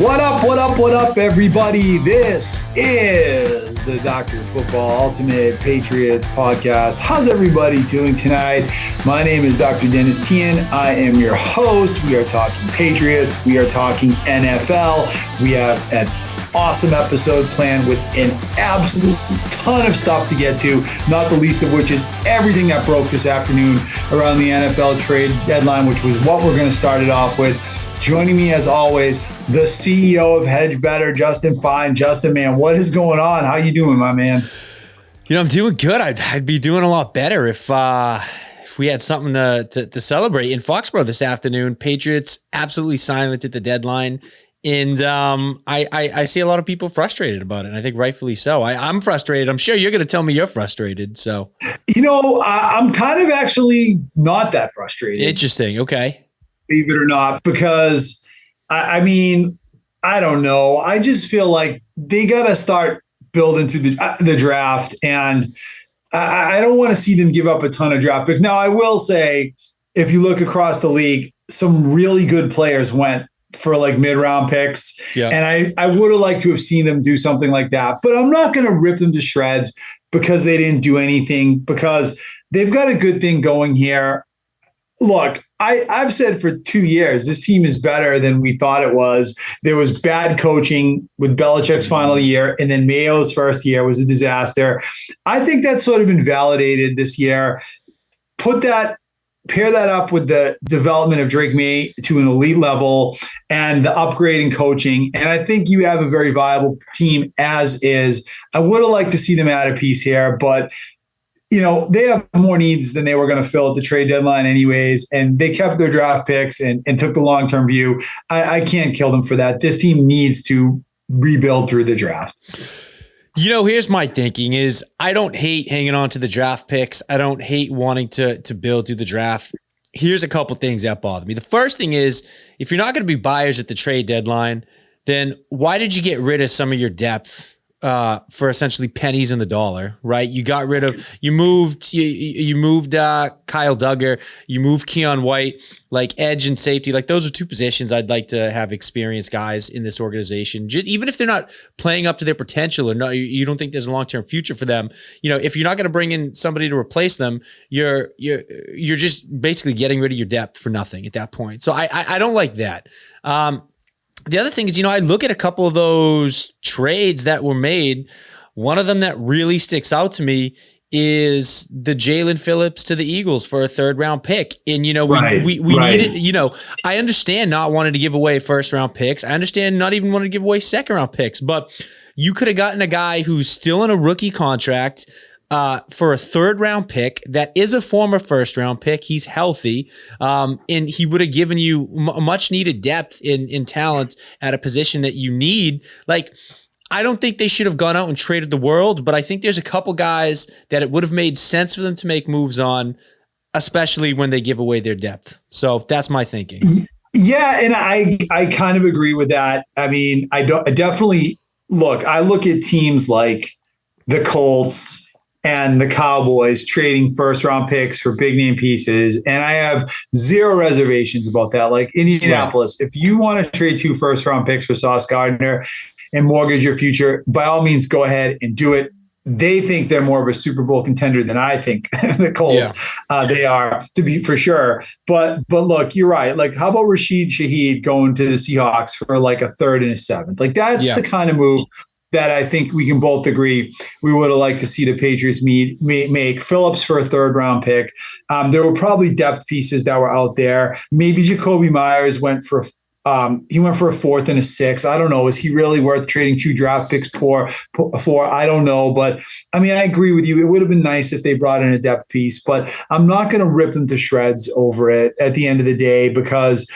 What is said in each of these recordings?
What up, everybody? This is the Dr. Football Ultimate Patriots podcast. How's everybody doing tonight? My name is Dr. Dennis Tian. I am your host. We are talking Patriots. We are talking NFL. We have an awesome episode planned with an absolute ton of stuff to get to, not the least of which is everything that broke this afternoon around the NFL trade deadline, which was what we're going to start it off with. Joining me as always, the CEO of Hedge Better, Justin Fine. Justin, man, what is going on? How you doing, my man? You know, I'm doing good. I'd be doing a lot better if we had something to celebrate. In Foxborough this afternoon, Patriots absolutely silent at the deadline. And I see a lot of people frustrated about it, and I think rightfully so. I'm frustrated. I'm sure you're going to tell me you're frustrated. So, you know, I'm kind of actually not that frustrated. Interesting. Okay. Believe it or not, because I mean, I don't know. I just feel like they got to start building through the draft, and I don't want to see them give up a ton of draft picks. Now, I will say, if you look across the league, some really good players went for like mid-round picks. Yeah. And I would have liked to have seen them do something like that. But I'm not going to rip them to shreds because they didn't do anything, because they've got a good thing going here. Look, I've said for 2 years, this team is better than we thought it was. There was bad coaching with Belichick's final year, and then Mayo's first year was a disaster. I think that's sort of been validated this year. Pair that up with the development of Drake May to an elite level and the upgrading coaching, and I think you have a very viable team as is. I would have liked to see them add a piece here, but you know, they have more needs than they were going to fill at the trade deadline anyways, and they kept their draft picks and took the long-term view. I can't kill them for that. This team needs to rebuild through the draft. You know, here's my thinking is I don't hate hanging on to the draft picks. I don't hate wanting to build through the draft. Here's a couple things that bother me. The first thing is, if you're not going to be buyers at the trade deadline, then why did you get rid of some of your depth for essentially pennies in the dollar, right? You got rid of, you moved Kyle Duggar, you moved Keon White, like edge and safety. Like those are two positions I'd like to have experienced guys in this organization. Just even if they're not playing up to their potential or not, you don't think there's a long-term future for them. You know, if you're not going to bring in somebody to replace them, you're just basically getting rid of your depth for nothing at that point. So I don't like that. The other thing is, you know, I look at a couple of those trades that were made. One of them that really sticks out to me is the Jalen Phillips to the Eagles for a 3rd round pick. And, you know, we needed, you know, I understand not wanting to give away 1st round picks. I understand not even wanting to give away 2nd round picks, but you could have gotten a guy who's still in a rookie contract for a 3rd round pick that is a former 1st round pick. He's healthy, and he would have given you much needed depth in talent at a position that you need. Like, I don't think they should have gone out and traded the world, but I think there's a couple guys that it would have made sense for them to make moves on, especially when they give away their depth. So that's my thinking. Yeah, and I kind of agree with that. I mean, I look at teams like the Colts and the Cowboys trading 1st round picks for big name pieces, and I have zero reservations about that. Like Indianapolis, if you want to trade 2 1st round picks for Sauce Gardner and mortgage your future, by all means, go ahead and do it. They think they're more of a Super Bowl contender than I think the Colts they are, to be for sure. But look, you're right. Like, how about Rashid Shaheed going to the Seahawks for like a 3rd and a 7th? Like that's the kind of move that I think we can both agree we would have liked to see the Patriots make. Phillips for a 3rd round pick. There were probably depth pieces that were out there. Maybe Jacoby Myers went for a 4th and a 6th. I don't know. Is he really worth trading 2 draft picks for? I don't know. But I mean, I agree with you. It would have been nice if they brought in a depth piece, but I'm not going to rip them to shreds over it at the end of the day, because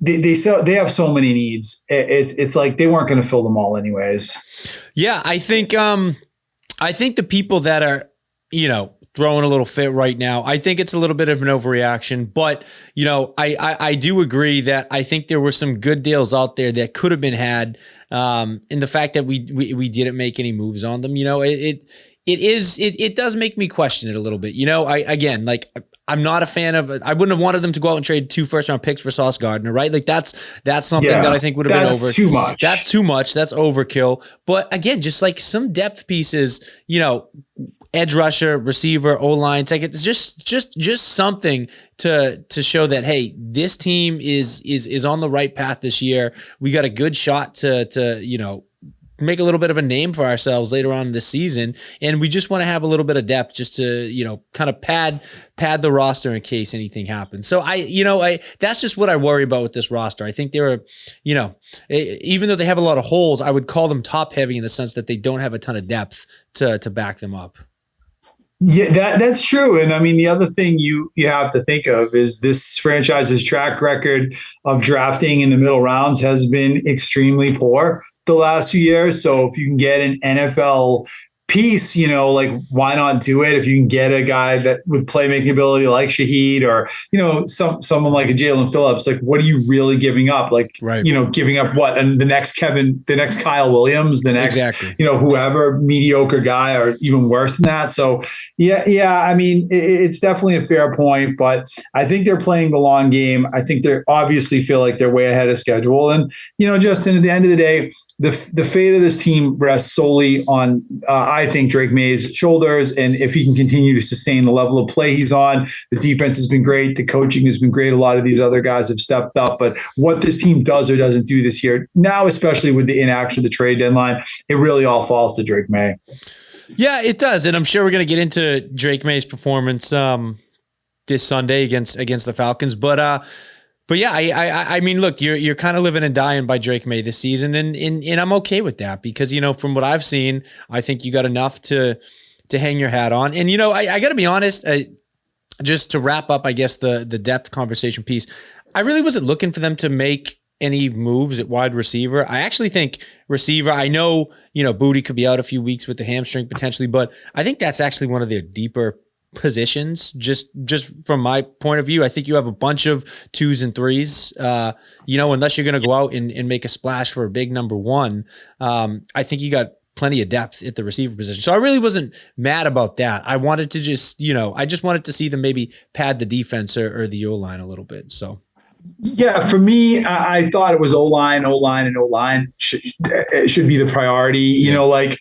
they have so many needs. It's like they weren't going to fill them all anyways. Yeah, I think the people that are, you know, throwing a little fit right now, I think it's a little bit of an overreaction. But, you know, I do agree that I think there were some good deals out there that could have been had. And the fact that we didn't make any moves on them, you know, it does make me question it a little bit. You know, I'm not a fan of. I wouldn't have wanted them to go out and trade 2 first-round picks for Sauce Gardner, right? Like that's something that I think would have been over. Too much. That's too much. That's overkill. But again, just like some depth pieces, edge rusher, receiver, O-line. It's like it's just something to show that, hey, this team is on the right path this year. We got a good shot to make a little bit of a name for ourselves later on in this season, and we just want to have a little bit of depth just to kind of pad the roster in case anything happens. So I that's just what I worry about with this roster. I think they were, even though they have a lot of holes, I would call them top heavy in the sense that they don't have a ton of depth to back them up. Yeah, that's true. And I mean, the other thing you have to think of is this franchise's track record of drafting in the middle rounds has been extremely poor the last few years. So if you can get an NFL piece, like why not do it? If you can get a guy that with playmaking ability like Shaheed or, someone like a Jalen Phillips, like what are you really giving up? Like, right. Giving up what? And the next Kyle Williams, the next, exactly. Whoever mediocre guy or even worse than that. So yeah. I mean, it's definitely a fair point, but I think they're playing the long game. I think they obviously feel like they're way ahead of schedule. And, Justin, at the end of the day, the fate of this team rests solely on, I think, Drake May's shoulders. And if he can continue to sustain the level of play he's on, the defense has been great. The coaching has been great. A lot of these other guys have stepped up. But what this team does or doesn't do this year, now, especially with the inaction of the trade deadline, it really all falls to Drake May. Yeah, it does. And I'm sure we're going to get into Drake May's performance this Sunday against the Falcons. But yeah, I mean, look, you're kind of living and dying by Drake May this season, and I'm okay with that because from what I've seen, I think you got enough to hang your hat on. And I got to be honest, just to wrap up, I guess the depth conversation piece, I really wasn't looking for them to make any moves at wide receiver. I actually think receiver. I know Booty could be out a few weeks with the hamstring potentially, but I think that's actually one of their deeper positions, just from my point of view. I think you have a bunch of 2s and 3s, unless you're going to go out and make a splash for a big number 1. I think you got plenty of depth at the receiver position. So I really wasn't mad about that. I wanted to just, I just wanted to see them maybe pad the defense or the O-line a little bit. So. Yeah, for me, I thought it was O-line, and O-line should be the priority.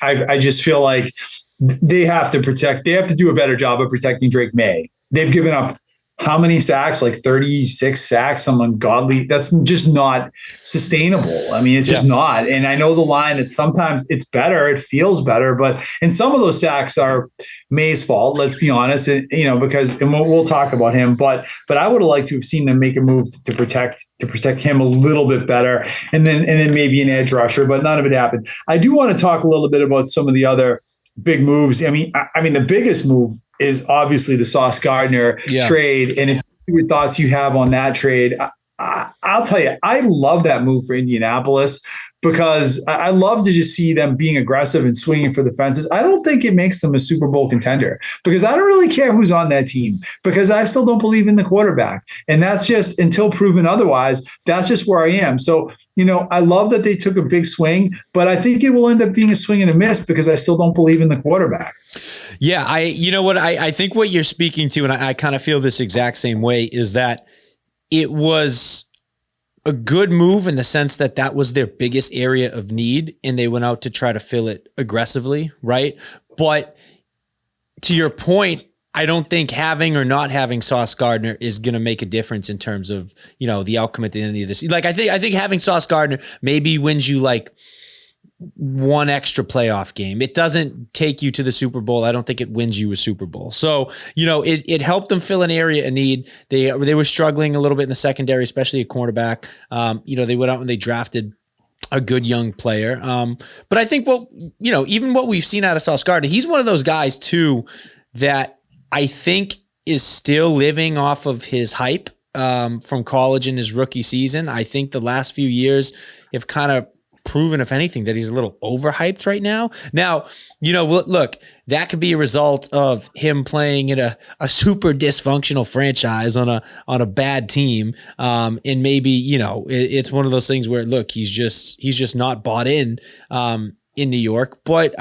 I just feel like they have to do a better job of protecting Drake May. They've given up how many sacks? Like 36 sacks, some ungodly. That's just not sustainable. I mean, it's just not. And I know the line, sometimes it's better. It feels better. But and some of those sacks are May's fault, let's be honest, because we'll talk about him. But I would have liked to have seen them make a move to protect him a little bit better. And then maybe an edge rusher, but none of it happened. I do want to talk a little bit about some of the other big moves. I mean, the biggest move is obviously the Sauce Gardner trade. And if your thoughts you have on that trade, I'll tell you, I love that move for Indianapolis because I love to just see them being aggressive and swinging for the fences. I don't think it makes them a Super Bowl contender because I don't really care who's on that team because I still don't believe in the quarterback. And that's just until proven otherwise, that's just where I am. So, I love that they took a big swing, but I think it will end up being a swing and a miss because I still don't believe in the quarterback. Yeah, I think what you're speaking to, and I kind of feel this exact same way, is that it was a good move in the sense that was their biggest area of need, and they went out to try to fill it aggressively, right? But to your point, I don't think having or not having Sauce Gardner is going to make a difference in terms of, the outcome at the end of this. Like, I think having Sauce Gardner maybe wins you like one extra playoff game. It doesn't take you to the Super Bowl. I don't think it wins you a Super Bowl. So, it helped them fill an area of need. They were struggling a little bit in the secondary, especially at cornerback. They went out and they drafted a good young player. But I think even what we've seen out of Sauce Gardner, he's one of those guys too that I think is still living off of his hype from college in his rookie season. I think the last few years have kind of proven, if anything, that he's a little overhyped right now. Now, look, that could be a result of him playing in a super dysfunctional franchise on a bad team. And maybe, it's one of those things where, look, he's just not bought in New York. But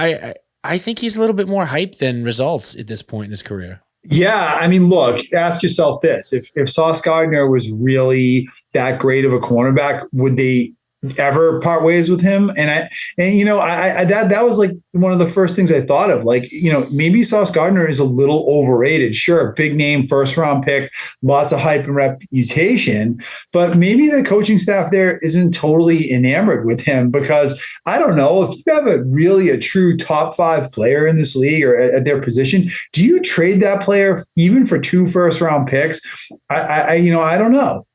I think he's a little bit more hyped than results at this point in his career. Yeah, I mean, look, ask yourself this: if Sauce Gardner was really that great of a cornerback, would they ever part ways with him? And that was like one of the first things I thought of. Like, maybe Sauce Gardner is a little overrated. Sure, big name, first round pick, lots of hype and reputation, but maybe the coaching staff there isn't totally enamored with him because I don't know if you have a true top 5 player in this league or at their position. Do you trade that player even for 2 first round picks? I don't know.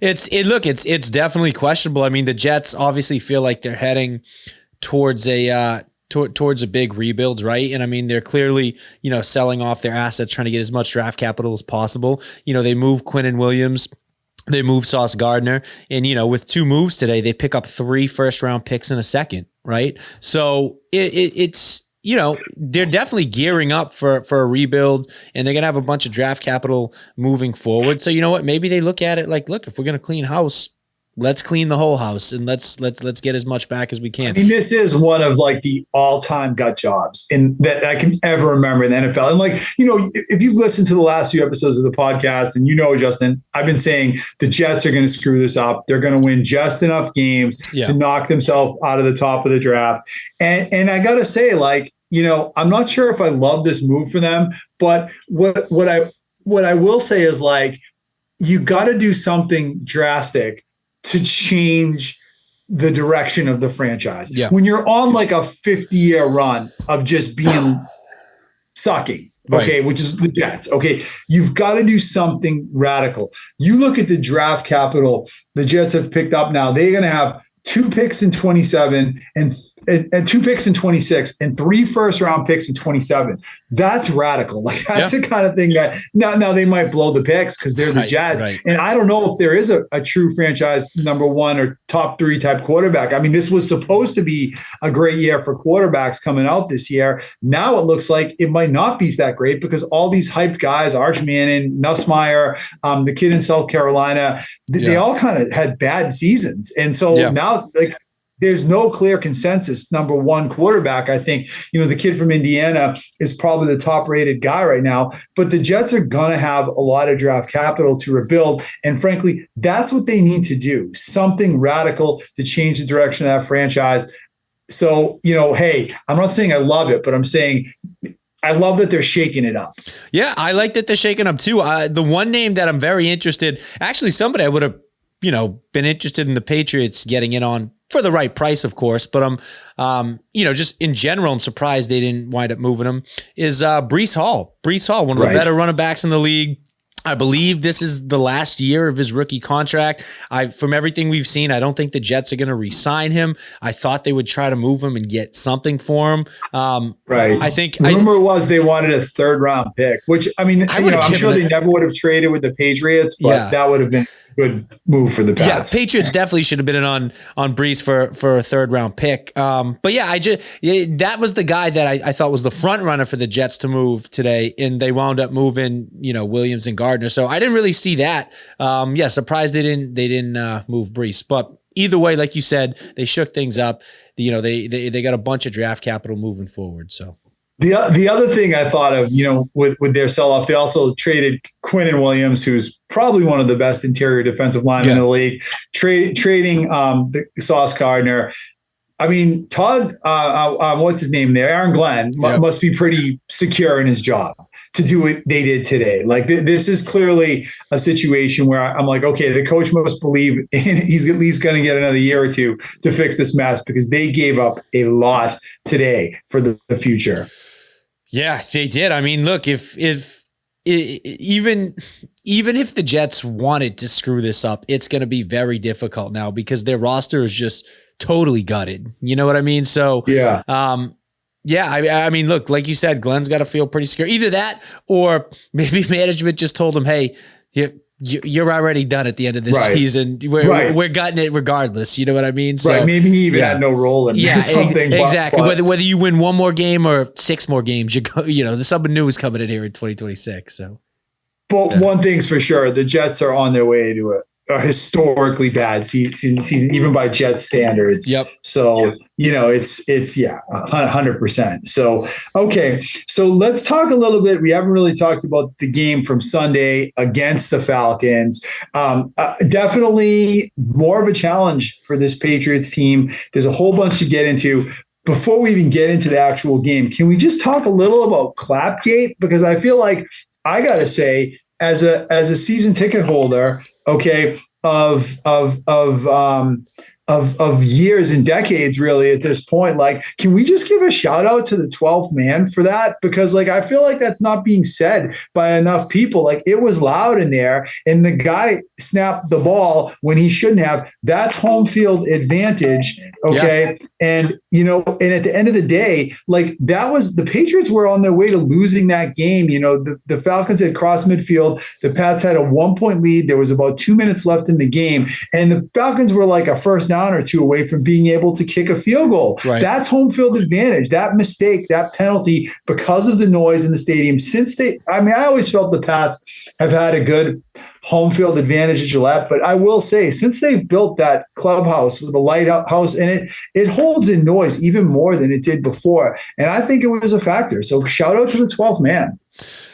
It's definitely questionable. I mean, the Jets obviously feel like they're heading towards towards a big rebuild, right? And I mean, they're clearly, selling off their assets, trying to get as much draft capital as possible. They move Quinnen Williams, they move Sauce Gardner, and with 2 moves today, they pick up 3 first round picks in a second, right? So it's they're definitely gearing up for a rebuild, and they're going to have a bunch of draft capital moving forward. So you know what? Maybe they look at it like, look, if we're going to clean house, let's clean the whole house and let's get as much back as we can. I mean, this is one of like the all-time gut jobs that I can ever remember in the NFL. And if you've listened to the last few episodes of the podcast and Justin, I've been saying the Jets are going to screw this up. They're going to win just enough games to knock themselves out of the top of the draft. And I got to say, I'm not sure if I love this move for them, but what I will say is you got to do something drastic to change the direction of the franchise. Yeah. When you're on like a 50-year run of just being sucking, okay, right, which is the Jets, okay, you've got to do something radical. You look at the draft capital the Jets have picked up now. They're going to have 2 picks in 27 and 2 picks in 26 and 3 first round picks in 27. That's radical. That's the kind of thing that now they might blow the picks because they're the Jets. Right. And I don't know if there is a true franchise number 1 or top 3 type quarterback. I mean, this was supposed to be a great year for quarterbacks coming out this year. Now it looks like it might not be that great because all these hyped guys, Arch Manning, Nussmeier, the kid in South Carolina, they all kind of had bad seasons. And so now there's no clear consensus number 1 quarterback. I think, the kid from Indiana is probably the top rated guy right now, but the Jets are going to have a lot of draft capital to rebuild. And frankly, that's what they need to do. Something radical to change the direction of that franchise. So, hey, I'm not saying I love it, but I'm saying I love that they're shaking it up. Yeah, I like that they're shaking up too. The one name that I'm very interested, actually somebody I would have, been interested in the Patriots getting in on for the right price, of course, but just in general, I'm surprised they didn't wind up moving him, is Breece Hall. Breece Hall, one of the better running backs in the league. I believe this is the last year of his rookie contract. From everything we've seen, I don't think the Jets are going to re-sign him. I thought they would try to move him and get something for him. Right. I think rumor was they wanted a 3rd round pick, which I'm sure they never would have traded with the Patriots, but that would have been good move for the Pats. Yeah, Patriots definitely should have been in on Breece for a 3rd round pick. But yeah, that was the guy that I thought was the front runner for the Jets to move today, and they wound up moving Williams and Gardner. So I didn't really see that. Surprised they didn't move Breece. But either way, like you said, they shook things up. They got a bunch of draft capital moving forward. So. The other thing I thought of, with their sell-off, they also traded Quinnen Williams, who's probably one of the best interior defensive linemen in the league, trading the Sauce Gardner. I mean, Todd, what's his name there? Aaron Glenn must be pretty secure in his job to do what they did today. This is clearly a situation where I'm like, okay, the coach must believe he's at least going to get another year or 2 to fix this mess because they gave up a lot today for the future. Yeah, they did. I mean, look, even if the Jets wanted to screw this up, it's going to be very difficult now because their roster is just totally gutted. You know what I mean? So I mean, look, like you said, Glenn's got to feel pretty scared. Either that, or maybe management just told him, "Hey, you're already done at the end of this season. We're gutting it regardless." You know what I mean? So, maybe he even had no role in something. Exactly. Whether you win 1 more game or 6 more games, there's something new is coming in here in 2026. So, but one thing's for sure, the Jets are on their way to a historically bad season, even by Jet standards. Yep. So, it's 100%. So, okay. So let's talk a little bit. We haven't really talked about the game from Sunday against the Falcons. Definitely more of a challenge for this Patriots team. There's a whole bunch to get into. Before we even get into the actual game, can we just talk a little about Clapgate? Because I feel like I got to say, as a season ticket holder, okay, of years and decades, really, at this point, like, can we just give a shout out to the 12th man for that? Because, like, I feel like that's not being said by enough people. Like, it was loud in there, and the guy snapped the ball when he shouldn't have. That's home field advantage. Okay. Yeah. And at the end of the day, like, that was, the Patriots were on their way to losing that game. The Falcons had crossed midfield. The Pats had a 1-point lead. There was about 2 minutes left in the game. And the Falcons were like a first down or two away from being able to kick a field goal. Right. That's home field advantage. That mistake, that penalty, because of the noise in the stadium, I always felt the Pats have had a good home field advantage at Gillette, but I will say, since they've built that clubhouse with a lighthouse in it, it holds in noise even more than it did before. And I think it was a factor. So shout out to the 12th man.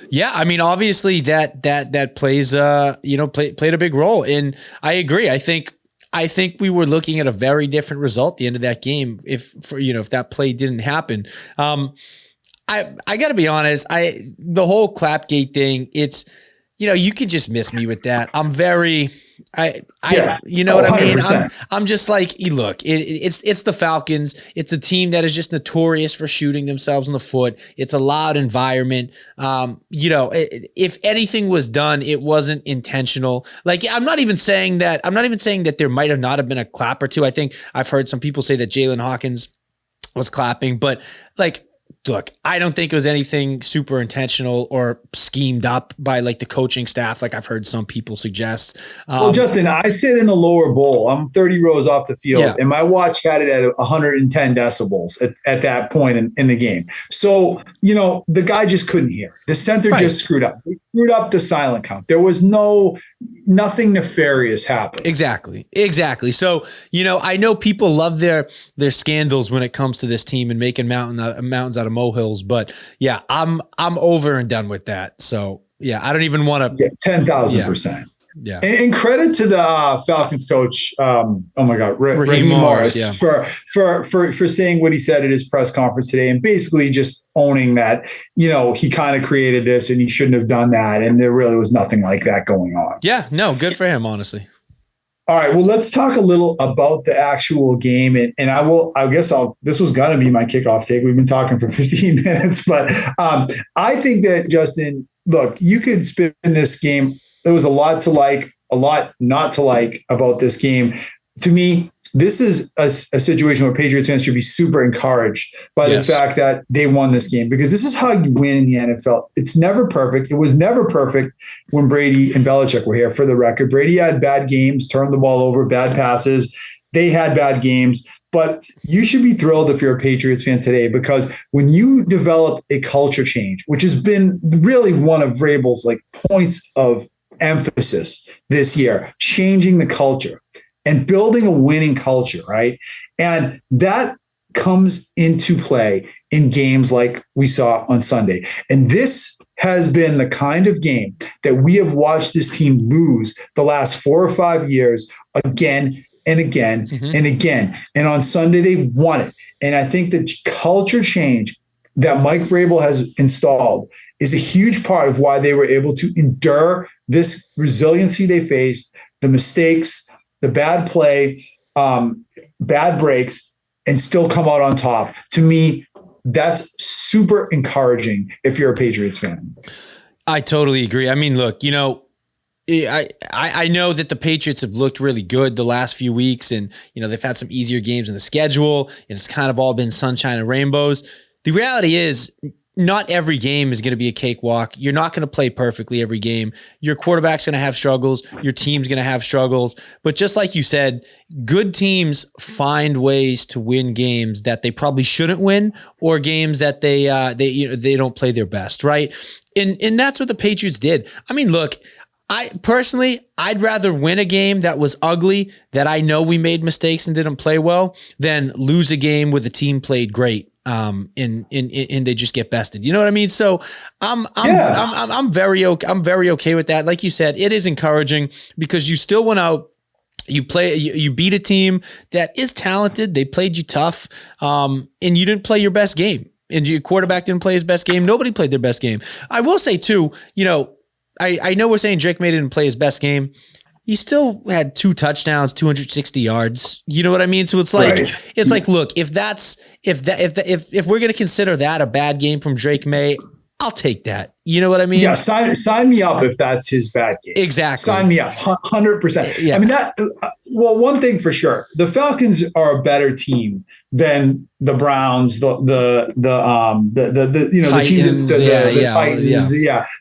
Yeah, I mean, obviously that plays played a big role. And I agree. I think we were looking at a very different result at the end of that game if that play didn't happen. I got to be honest, the whole Clapgate thing, it's, you could just miss me with that. I'm very, you know what I mean? I'm just like, look, it's the Falcons. It's a team that is just notorious for shooting themselves in the foot. It's a loud environment. If anything was done, it wasn't intentional. Like, I'm not even saying that there might have not have been a clap or two. I think I've heard some people say that Jalen Hawkins was clapping, but like, look, I don't think it was anything super intentional or schemed up by like the coaching staff, like I've heard some people suggest. Well, Justin, I sit in the lower bowl. I'm 30 rows off the field, and my watch had it at 110 decibels at that point in the game. So, the guy just couldn't hear. The center just screwed up. He screwed up the silent count. There was nothing nefarious happened. Exactly. So, I know people love their scandals when it comes to this team and making mountains out of molehills, but yeah, I'm over and done with that. So yeah, I don't even want to. 10,000%. Yeah. And credit to the Falcons coach. Raheem Morris for saying what he said at his press conference today, and basically just owning that, he kind of created this and he shouldn't have done that. And there really was nothing like that going on. Yeah, no, good for him, honestly. All right. Well, let's talk a little about the actual game. And this was going to be my kickoff take. We've been talking for 15 minutes, but I think that, Justin, look, you could spin this game. There was a lot to like, a lot not to like about this game. To me, this is a situation where Patriots fans should be super encouraged by the fact that they won this game, because this is how you win in the NFL. It's never perfect. It was never perfect when Brady and Belichick were here, for the record. Brady had bad games, turned the ball over, bad passes. They had bad games. But you should be thrilled if you're a Patriots fan today, because when you develop a culture change, which has been really one of Vrabel's points of emphasis this year, changing the culture and building a winning culture, right? And that comes into play in games like we saw on Sunday. And this has been the kind of game that we have watched this team lose the last 4 or 5 years again and again and again. And on Sunday, they won it. And I think the culture change that Mike Vrabel has installed is a huge part of why they were able to endure this resiliency they faced, the mistakes, the bad play, bad breaks, and still come out on top. To me, that's super encouraging if you're a Patriots fan. I totally agree. I mean, look, I know that the Patriots have looked really good the last few weeks, and they've had some easier games in the schedule, and it's kind of all been sunshine and rainbows. The reality is, not every game is going to be a cakewalk. You're not going to play perfectly every game. Your quarterback's going to have struggles. Your team's going to have struggles. But just like you said, good teams find ways to win games that they probably shouldn't win, or games that they don't play their best, right? And that's what the Patriots did. I mean, look, I'd rather win a game that was ugly, that I know we made mistakes and didn't play well, than lose a game where the team played great. And they just get bested. You know what I mean? So I'm very okay with that. Like you said, it is encouraging because you still went out. You beat a team that is talented. They played you tough, and you didn't play your best game. And your quarterback didn't play his best game. Nobody played their best game. I will say too, I know we're saying Drake Maye didn't play his best game. He still had 2 touchdowns, 260 yards. You know what I mean? So it's like, look, if we're going to consider that a bad game from Drake Maye, I'll take that. You know what I mean? Yeah, sign me up if that's his bad game. Exactly. Sign me up, 100%. Yeah. I mean one thing for sure, the Falcons are a better team than the Browns, the teams, the Titans,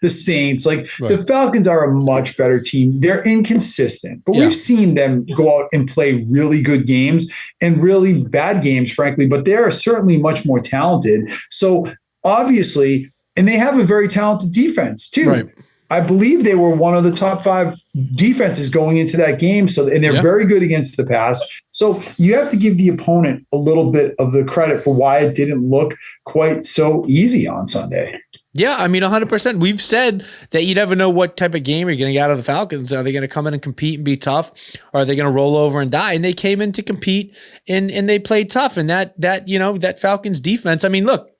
the Saints. Like the Falcons are a much better team. They're inconsistent, but we've seen them go out and play really good games and really bad games, frankly. But they are certainly much more talented. So obviously. And they have a very talented defense too. Right. I believe they were one of the top 5 defenses going into that game. And they're very good against the pass. So you have to give the opponent a little bit of the credit for why it didn't look quite so easy on Sunday. Yeah, I mean, 100%. We've said that you never know what type of game you're going to get out of the Falcons. Are they going to come in and compete and be tough? Or are they going to roll over and die? And they came in to compete and they played tough. And that Falcons defense, I mean, look,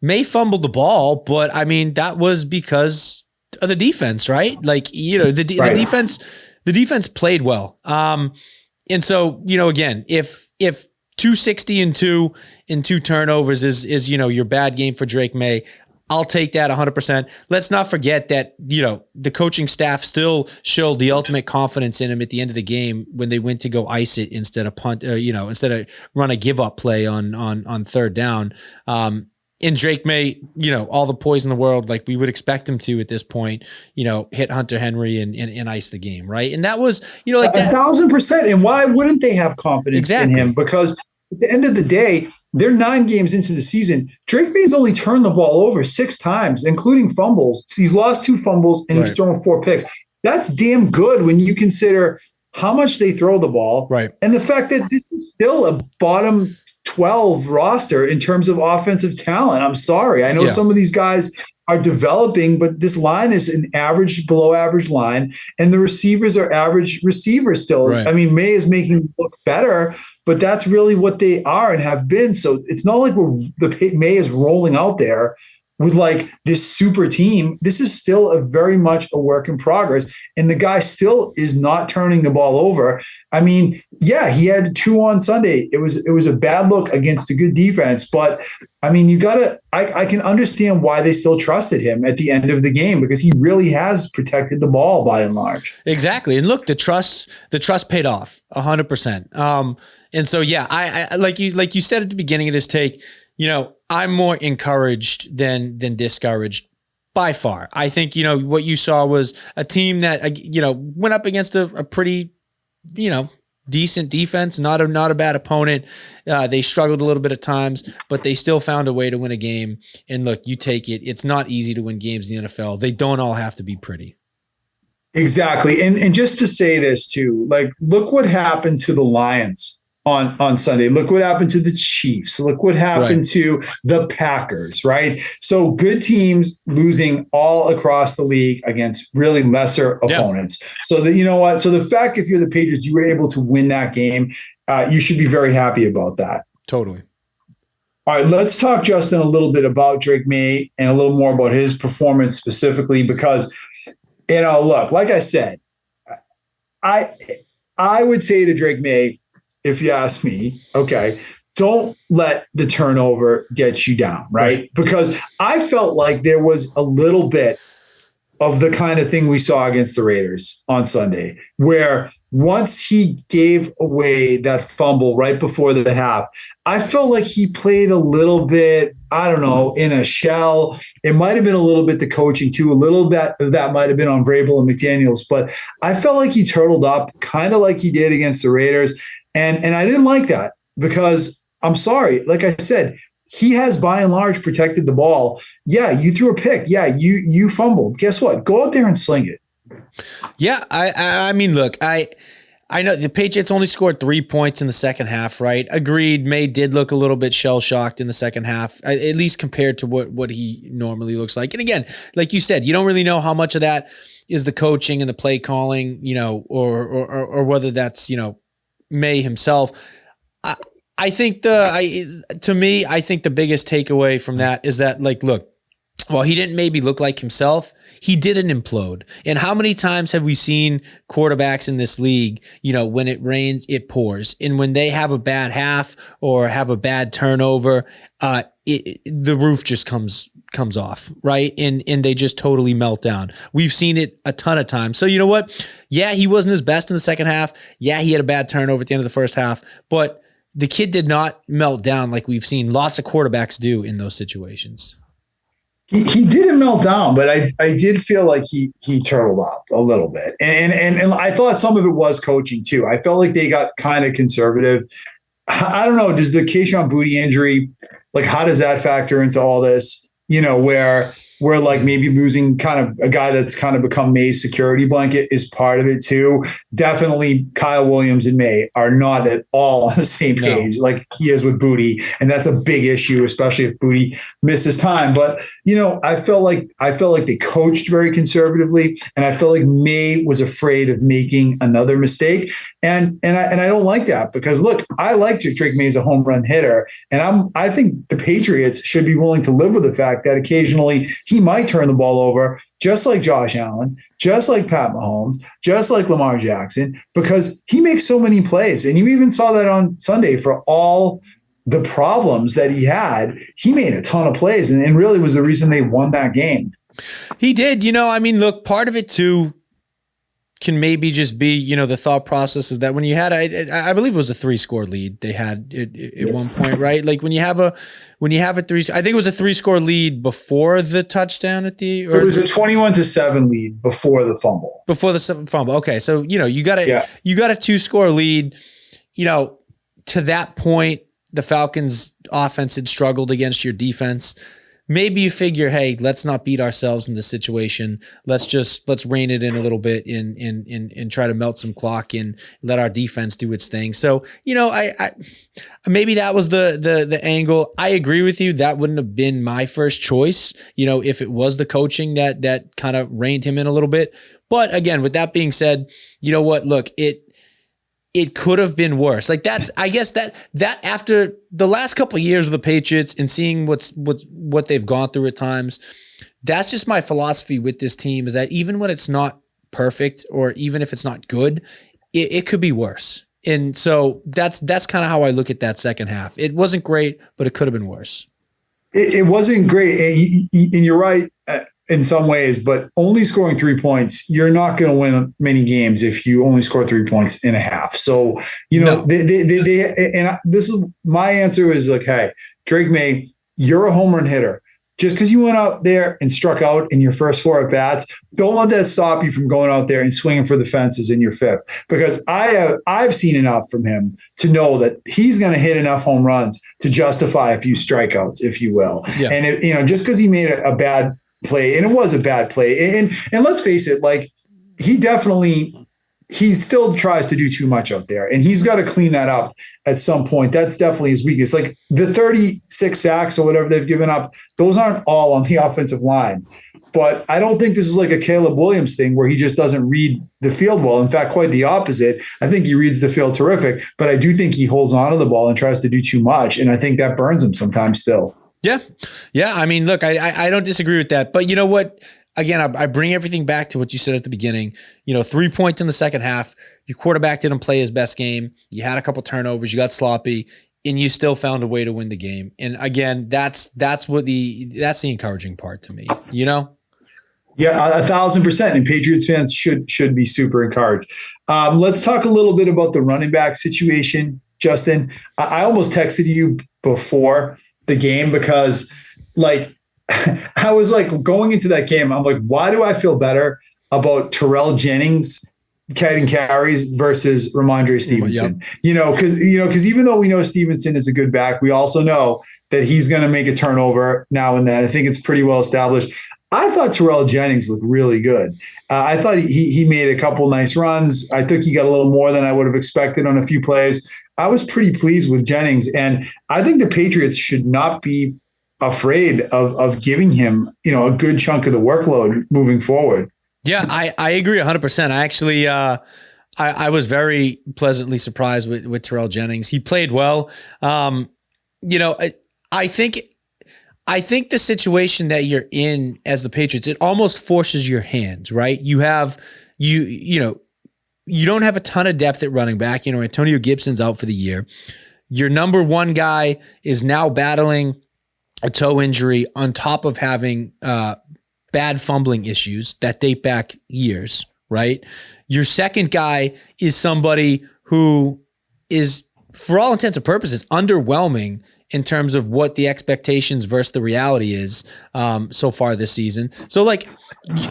Maye fumbled the ball, but I mean, that was because of the defense, right? Like, the defense played well. And so, again, if 260 and 2 turnovers is your bad game for Drake Maye, I'll take that 100%. Let's not forget that, the coaching staff still showed the ultimate confidence in him at the end of the game when they went to go ice it instead of punt, instead of run a give up play on third down. And Drake Maye, all the poise in the world, like we would expect him to at this point, hit Hunter Henry and ice the game, right? And that was, like that. 1,000%. And why wouldn't they have confidence in him? Because at the end of the day, they're 9 games into the season. Drake Maye's only turned the ball over 6 times, including fumbles. He's lost 2 fumbles and he's thrown 4 picks. That's damn good when you consider how much they throw the ball. Right. And the fact that this is still a bottom 12 roster in terms of offensive talent. I'm sorry. I know some of these guys are developing, but this line is an average, below average line, and the receivers are average receivers still. Right. I mean, Maye is making them look better, but that's really what they are and have been. So it's not like Maye is rolling out there with like this super team. This is still a very much a work in progress. And the guy still is not turning the ball over. I mean, yeah, he had 2 on Sunday. It was a bad look against a good defense, but I mean, I can understand why they still trusted him at the end of the game because he really has protected the ball by and large. Exactly. And look, the trust paid off 100%. And so, yeah, I like you said at the beginning of this take, I'm more encouraged than discouraged by far. I think, what you saw was a team that, went up against a pretty, decent defense, not a bad opponent. They struggled a little bit at times, but they still found a way to win a game. And look, you take it. It's not easy to win games in the NFL. They don't all have to be pretty. Exactly. And just to say this too, like, look what happened to the Lions on Sunday. Look what happened to the Chiefs. Look what happened to the Packers, right? So good teams losing all across the league against really lesser opponents. So that, so the fact, if you're the Patriots, you were able to win that game, you should be very happy about that. Totally. All right, let's talk, Justin, a little bit about Drake Maye and a little more about his performance specifically, because, look, like I said, I would say to Drake Maye, if you ask me, okay, don't let the turnover get you down, right? Because I felt like there was a little bit of the kind of thing we saw against the Raiders on Sunday, where once he gave away that fumble right before the half, I felt like he played a little bit, I don't know, in a shell. It might have been a little bit the coaching too. A little bit of that might have been on Vrabel and McDaniels, but I felt like he turtled up kind of like he did against the Raiders. And I didn't like that because I'm sorry, like I said, he has by and large protected the ball. Yeah, you threw a pick. Yeah, you fumbled. Guess what? Go out there and sling it. Yeah, I mean, look, I know the Patriots only scored 3 points in the second half, right? Agreed. May did look a little bit shell-shocked in the second half, at least compared to what he normally looks like. And again, like you said, you don't really know how much of that is the coaching and the play calling, or whether that's, May himself. I think I think the biggest takeaway from that is that, like, look, while he didn't maybe look like himself, he didn't implode. And how many times have we seen quarterbacks in this league, when it rains, it pours. And when they have a bad half or have a bad turnover, the roof just comes off, right? And they just totally melt down. We've seen it a ton of times. So you know what? Yeah, he wasn't his best in the second half. Yeah, he had a bad turnover at the end of the first half. But the kid did not melt down like we've seen lots of quarterbacks do in those situations. He didn't melt down, but I did feel like he turtled up a little bit. And I thought some of it was coaching too. I felt like they got kind of conservative. I don't know. Does the Kayshon Boutte injury, like, how does that factor into all this? Where like maybe losing kind of a guy that's kind of become May's security blanket is part of it too. Definitely Kyle Williams and May are not at all on the same page like he is with Boutte. And that's a big issue, especially if Boutte misses time. But, I felt like they coached very conservatively, and I felt like May was afraid of making another mistake. And I don't like that, because look, I like Drake May as a home run hitter. And I think the Patriots should be willing to live with the fact that occasionally he might turn the ball over, just like Josh Allen, just like Pat Mahomes, just like Lamar Jackson, because he makes so many plays. And you even saw that on Sunday. For all the problems that he had, he made a ton of plays and really was the reason they won that game. He did. Look, part of it too can maybe just be, the thought process of that when you had, I believe it was a 3-score lead they had at one point, right? Like when you have a 3, I think it was a 3-score lead before the touchdown it was a 21-7 lead before the fumble. Okay. So, you got a 2-score lead, to that point, the Falcons offense had struggled against your defense. Maybe you figure, hey, let's not beat ourselves in this situation. Let's rein it in a little bit and try to melt some clock and let our defense do its thing. So, I maybe that was the angle. I agree with you. That wouldn't have been my first choice, if it was the coaching that kind of reined him in a little bit. But again, with that being said, you know what? Look, it could have been worse. Like I guess that after the last couple of years of the Patriots and seeing what they've gone through at times, that's just my philosophy with this team, is that even when it's not perfect, or even if it's not good, it could be worse. And so that's kind of how I look at that second half. It wasn't great, but it could have been worse. It wasn't great. And you're right in some ways, but only scoring 3 points, you're not going to win many games if you only score 3 points in a half. So, this is my answer is like, hey, Drake May, you're a home run hitter. Just because you went out there and struck out in your first 4 at bats, don't let that stop you from going out there and swinging for the fences in your 5th. Because I've seen enough from him to know that he's going to hit enough home runs to justify a few strikeouts, if you will. Yeah. And just because he made a bad play, and it was a bad play, and let's face it, like he still tries to do too much out there, and he's got to clean that up at some point. That's definitely his weakness. Like the 36 sacks or whatever they've given up, those aren't all on the offensive line. But I don't think this is like a Caleb Williams thing where he just doesn't read the field well. In fact, quite the opposite. I think he reads the field terrific, but I do think he holds on to the ball and tries to do too much, and I think that burns him sometimes still. Yeah. I mean, look, I don't disagree with that, but you know what? Again, I bring everything back to what you said at the beginning. 3 points in the second half. Your quarterback didn't play his best game. You had a couple turnovers. You got sloppy, and you still found a way to win the game. And again, that's the encouraging part to me. Yeah, 1,000%. And Patriots fans should be super encouraged. Let's talk a little bit about the running back situation, Justin. I almost texted you before the game because, like, I was like going into that game, I'm like, why do I feel better about Terrell Jennings getting carries versus Ramondre Stevenson. Yep. Because even though we know Stevenson is a good back, we also know that he's going to make a turnover now and then. I think it's pretty well established. I thought Terrell Jennings looked really good. I thought he made a couple nice runs. I think he got a little more than I would have expected on a few plays. I was pretty pleased with Jennings, and I think the Patriots should not be afraid of giving him, a good chunk of the workload moving forward. Yeah, I agree 100%. I actually, I was very pleasantly surprised with Terrell Jennings. He played well. I think the situation that you're in as the Patriots, it almost forces your hand, right? You have, you don't have a ton of depth at running back. Antonio Gibson's out for the year. Your number one guy is now battling a toe injury on top of having bad fumbling issues that date back years, right? Your second guy is somebody who is, for all intents and purposes, underwhelming in terms of what the expectations versus the reality is so far this season. So,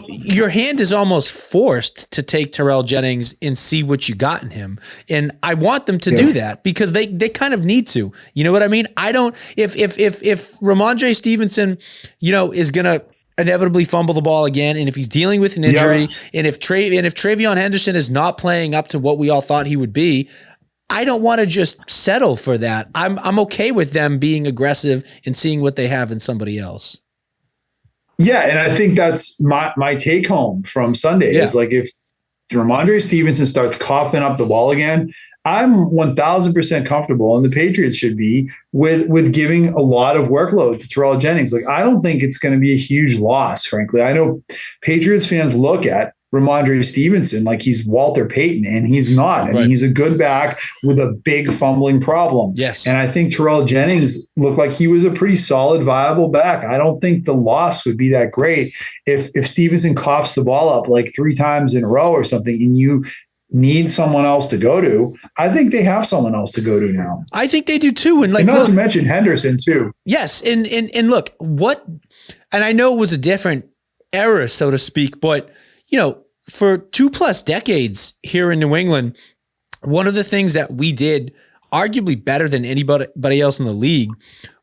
your hand is almost forced to take Terrell Jennings and see what you got in him. And I want them to do that because they kind of need to. You know what I mean? If Ramondre Stevenson, is going to inevitably fumble the ball again, and if he's dealing with an injury, and if TreVeyon Henderson is not playing up to what we all thought he would be, I don't want to just settle for that. I'm okay with them being aggressive and seeing what they have in somebody else. Yeah, and I think that's my take home from Sunday is if Ramondre Stevenson starts coughing up the ball again, I'm 1,000% comfortable, and the Patriots should be, with giving a lot of workload to Terrell Jennings. I don't think it's going to be a huge loss, frankly. I know Patriots fans look at Ramondre Stevenson like he's Walter Payton, and he's not. I mean, he's a good back with a big fumbling problem. Yes. And I think Terrell Jennings looked like he was a pretty solid, viable back. I don't think the loss would be that great if Stevenson coughs the ball up 3 times in a row or something, and you need someone else to go to. I think they have someone else to go to now. I think they do too. And not to mention Henderson too. Yes. And look, and I know it was a different era, so to speak, but for 2+ decades here in New England, one of the things that we did arguably better than anybody else in the league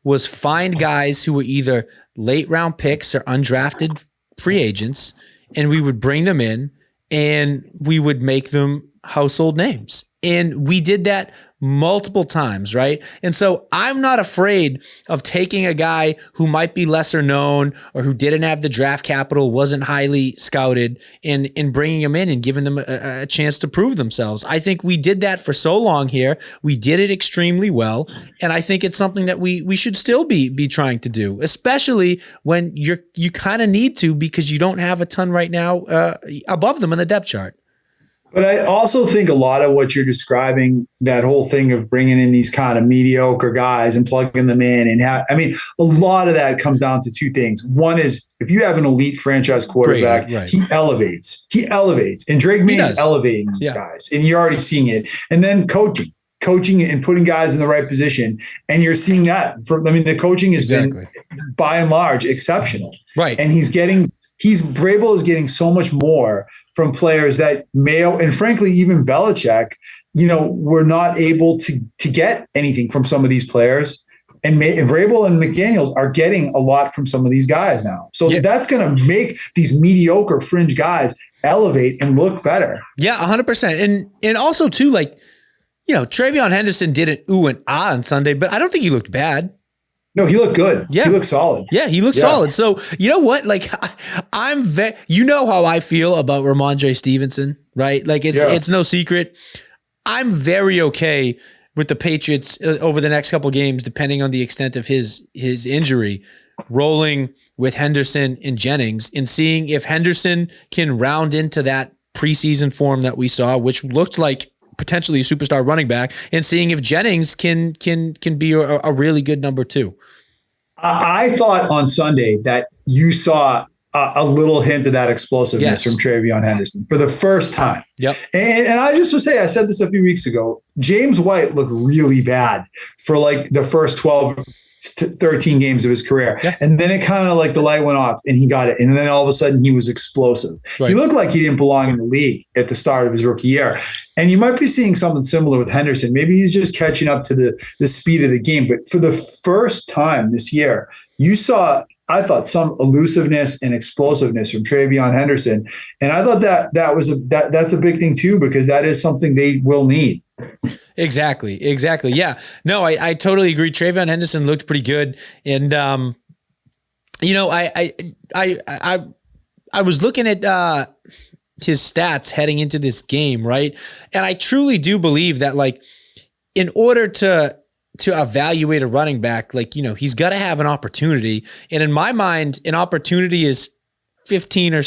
was find guys who were either late round picks or undrafted free agents, and we would bring them in and we would make them household names. And we did that multiple times, right? And so I'm not afraid of taking a guy who might be lesser known or who didn't have the draft capital, wasn't highly scouted, and bringing them in and giving them a chance to prove themselves. I think we did that for so long here. We did it extremely well. And I think it's something that we should still be trying to do, especially when you kind of need to, because you don't have a ton right now above them in the depth chart. But I also think a lot of what you're describing, that whole thing of bringing in these kind of mediocre guys and plugging them in, a lot of that comes down to 2 things. One is if you have an elite franchise quarterback, he elevates. And Drake May is elevating these guys, and you're already seeing it. And then coaching and putting guys in the right position. And you're seeing that. The coaching has been, by and large, exceptional. Right. And Vrabel is getting so much more from players that Mayo and frankly even Belichick, were not able to get anything from some of these players. And Vrabel and McDaniels are getting a lot from some of these guys now. So that's going to make these mediocre fringe guys elevate and look better. Yeah, 100%. And also too, TreVeyon Henderson did an ooh and ah on Sunday, but I don't think he looked bad. No, he looked good. Yeah. He looked solid. Yeah, he looked solid. So, you know what? I'm how I feel about Ramondre Stevenson, right? It's no secret. I'm very okay with the Patriots over the next couple games, depending on the extent of his injury, rolling with Henderson and Jennings and seeing if Henderson can round into that preseason form that we saw, which looked like potentially a superstar running back, and seeing if Jennings can be a really good number 2. I thought on Sunday that you saw a little hint of that explosiveness from TreVeyon Henderson for the first time. Yep. And I just to say, I said this a few weeks ago, James White looked really bad for the first 12, 13 games of his career. Yeah. And then it kind of like the light went off and he got it. And then all of a sudden he was explosive. Right. He looked like he didn't belong in the league at the start of his rookie year. And you might be seeing something similar with Henderson. Maybe he's just catching up to the speed of the game. But for the first time this year, you saw, I thought, some elusiveness and explosiveness from TreVeyon Henderson. And I thought that's a big thing too, because that is something they will need. Exactly. Yeah. No, I totally agree. TreVeyon Henderson looked pretty good. And, you know, I was looking at his stats heading into this game, right? And I truly do believe that, like, in order to evaluate a running back, like, you know, he's got to have an opportunity. And in my mind, an opportunity is 15 or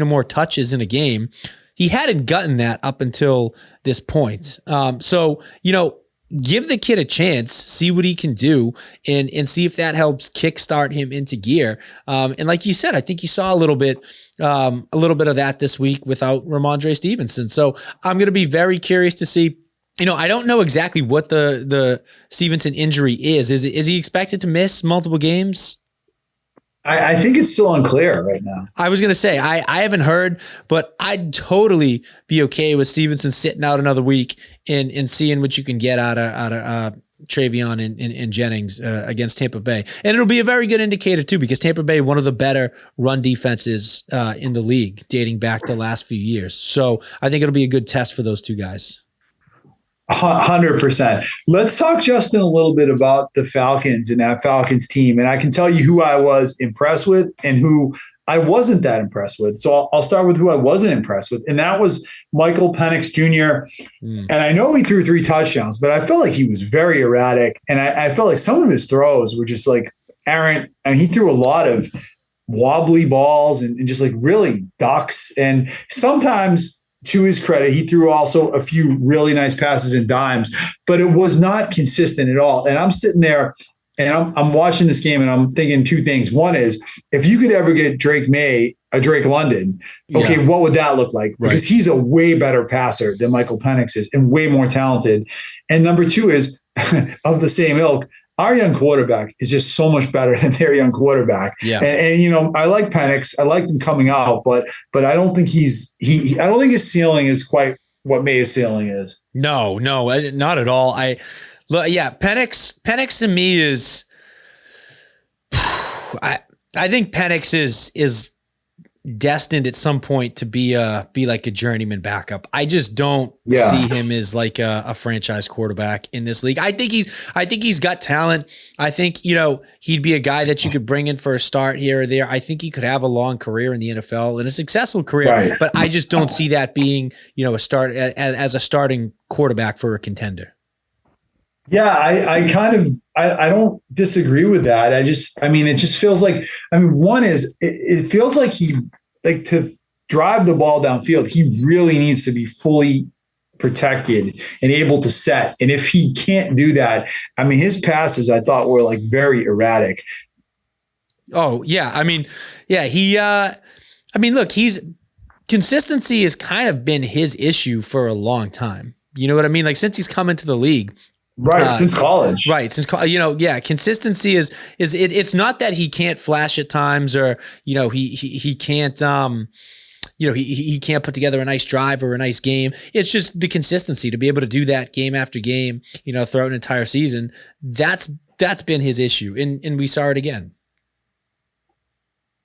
more touches in a game. He hadn't gotten that up until this point. So, you know, give the kid a chance, see what he can do, and see if that helps kickstart him into gear. And like you said, I think you saw a little bit of that this week without Ramondre Stevenson. So I'm going to be very curious to see. You know, I don't know exactly what the Stevenson injury is. Is he expected to miss multiple games? I think it's still unclear right now. I was going to say, I haven't heard, but I'd totally be okay with Stevenson sitting out another week and seeing what you can get out of TreVeyon and Jennings against Tampa Bay. And it'll be a very good indicator too, because Tampa Bay, one of the better run defenses in the league dating back the last few years. So I think it'll be a good test for those two guys. 100%. Let's talk, Justin, a little bit about the Falcons and that Falcons team. And I can tell you who I was impressed with and who I wasn't that impressed with. So I'll start with who I wasn't impressed with. And that was Michael Penix Jr. And I know he threw 3 touchdowns, but I felt like he was very erratic. And I felt like some of his throws were just like errant. And he threw a lot of wobbly balls and just like really ducks. And sometimes, to his credit, he threw also a few really nice passes and dimes, but it was not consistent at all. And I'm sitting there and I'm watching this game and I'm thinking 2 things. One is, if you could ever get Drake London, okay, what would that look like? Right. Because he's a way better passer than Michael Penix is and way more talented. And number 2 is, of the same ilk, our young quarterback is just so much better than their young quarterback. Yeah. And you know, I like Penix. I liked him coming out, but I don't think I don't think his ceiling is quite what May's ceiling is. No, not at all. Penix to me is, I think Penix is destined at some point to be like a journeyman backup. I just don't see him as like a franchise quarterback in this league. I think he's got talent. I think, you know, he'd be a guy that you could bring in for a start here or there. I think he could have a long career in the NFL and a successful career, right. But I just don't see that being, you know, a start as a starting quarterback for a contender. Yeah, I don't disagree with that. It just feels like, one is it feels like he, like, to drive the ball downfield, he really needs to be fully protected and able to set. And if he can't do that, his passes I thought were like very erratic. Oh yeah. Look, consistency has kind of been his issue for a long time. You know what I mean? Like, since he's come into the league. Right, since college. Right, consistency is it's not that he can't flash at times, or, you know, he can't he can't put together a nice drive or a nice game. It's just the consistency to be able to do that game after game, you know, throughout an entire season. That's been his issue, and we saw it again.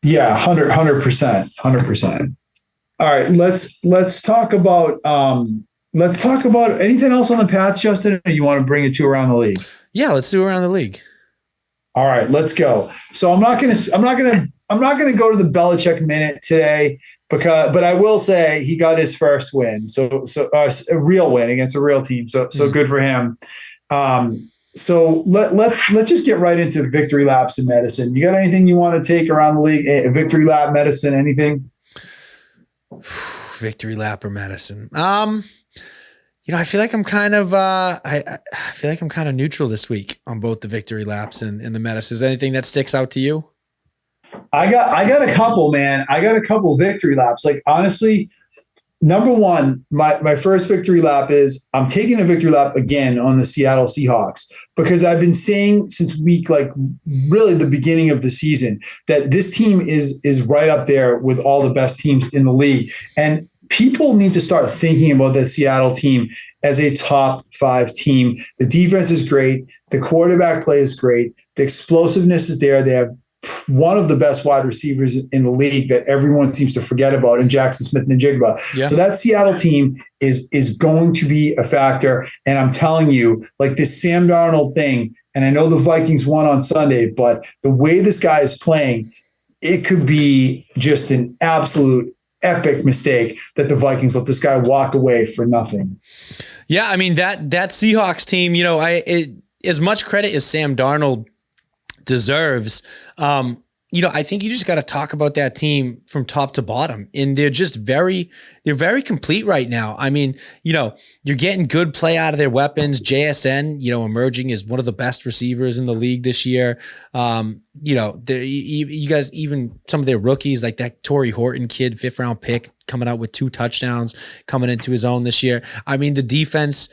Yeah, 100%. All right, let's talk about Let's talk about anything else on the Pats, Justin, or you want to bring it to around the league? Yeah, let's do around the league. All right, let's go. So I'm not gonna go to the Belichick minute today, but I will say he got his first win. So a real win against a real team. So good for him. So let's just get right into victory laps in medicine. You got anything you want to take around the league? Victory lap, medicine, anything? Victory lap or medicine? You know, I feel like I'm kind of I feel like I'm kind of neutral this week on both the victory laps and the medicine. Is anything that sticks out to you? I got a couple, man. I got a couple victory laps. Like, honestly, number one, my first victory lap is I'm taking a victory lap again on the Seattle Seahawks, because I've been saying since week, like really the beginning of the season, that this team is right up there with all the best teams in the league. And people need to start thinking about the Seattle team as a top 5 team. The defense is great. The quarterback play is great. The explosiveness is there. They have one of the best wide receivers in the league that everyone seems to forget about in Jackson Smith-Njigba. Yeah. So that Seattle team is going to be a factor. And I'm telling you, like this Sam Darnold thing, and I know the Vikings won on Sunday, but the way this guy is playing, it could be just an absolute epic mistake that the Vikings let this guy walk away for nothing. Yeah, I mean, that Seahawks team, you know, as much credit as Sam Darnold deserves, you know, I think you just got to talk about that team from top to bottom, and they're very complete right now. I mean, you know, you're getting good play out of their weapons. JSN, you know, emerging as one of the best receivers in the league this year. You know, you guys, even some of their rookies, like that Torrey Horton kid, 5th round pick, coming out with 2 touchdowns, coming into his own this year. I mean, the defense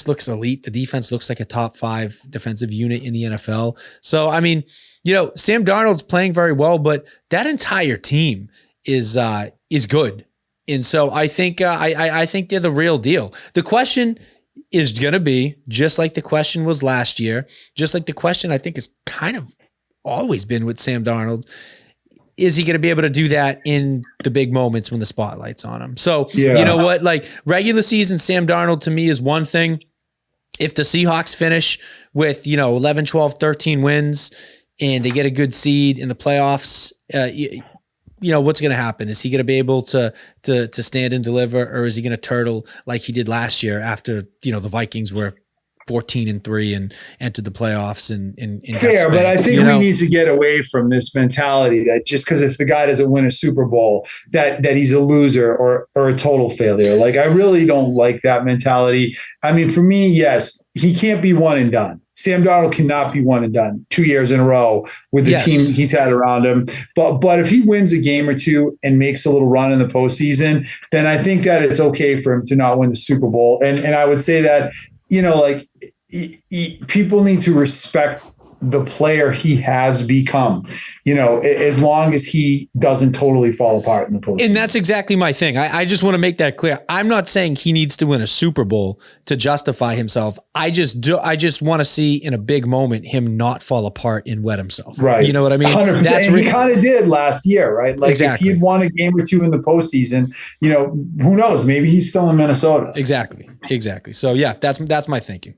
looks elite. The defense looks like a top 5 defensive unit in the NFL. So, I mean, you know, Sam Darnold's playing very well, but that entire team is good. And so I think I think they're the real deal. The question is going to be, just like the question was last year, just like the question I think is kind of always been with Sam Darnold, is he going to be able to do that in the big moments when the spotlight's on him? So, You know what, like regular season Sam Darnold to me is one thing. If the Seahawks finish with, you know, 11, 12, 13 wins and they get a good seed in the playoffs, you know, what's going to happen? Is he going to be able to stand and deliver, or is he going to turtle like he did last year after, you know, the Vikings were 14-3 and entered the playoffs and fair, but I think we need to get away from this mentality that just because if the guy doesn't win a Super Bowl, that he's a loser or a total failure. Like, I really don't like that mentality. I mean, for me, yes, he can't be one and done. Sam Darnold cannot be one and done 2 years in a row with the team he's had around him. But if he wins a game or two and makes a little run in the postseason, then I think that it's okay for him to not win the Super Bowl. And I would say that, you know, like people need to respect the player he has become, you know, as long as he doesn't totally fall apart in the postseason. And that's exactly my thing. I just want to make that clear. I'm not saying he needs to win a Super Bowl to justify himself. I just want to see in a big moment him not fall apart and wet himself. Right. You know what I mean? 100%. That's and he kind of did last year, right? Like exactly. If he had won a game or two in the postseason, you know, who knows? Maybe he's still in Minnesota. Exactly. So yeah, that's my thinking.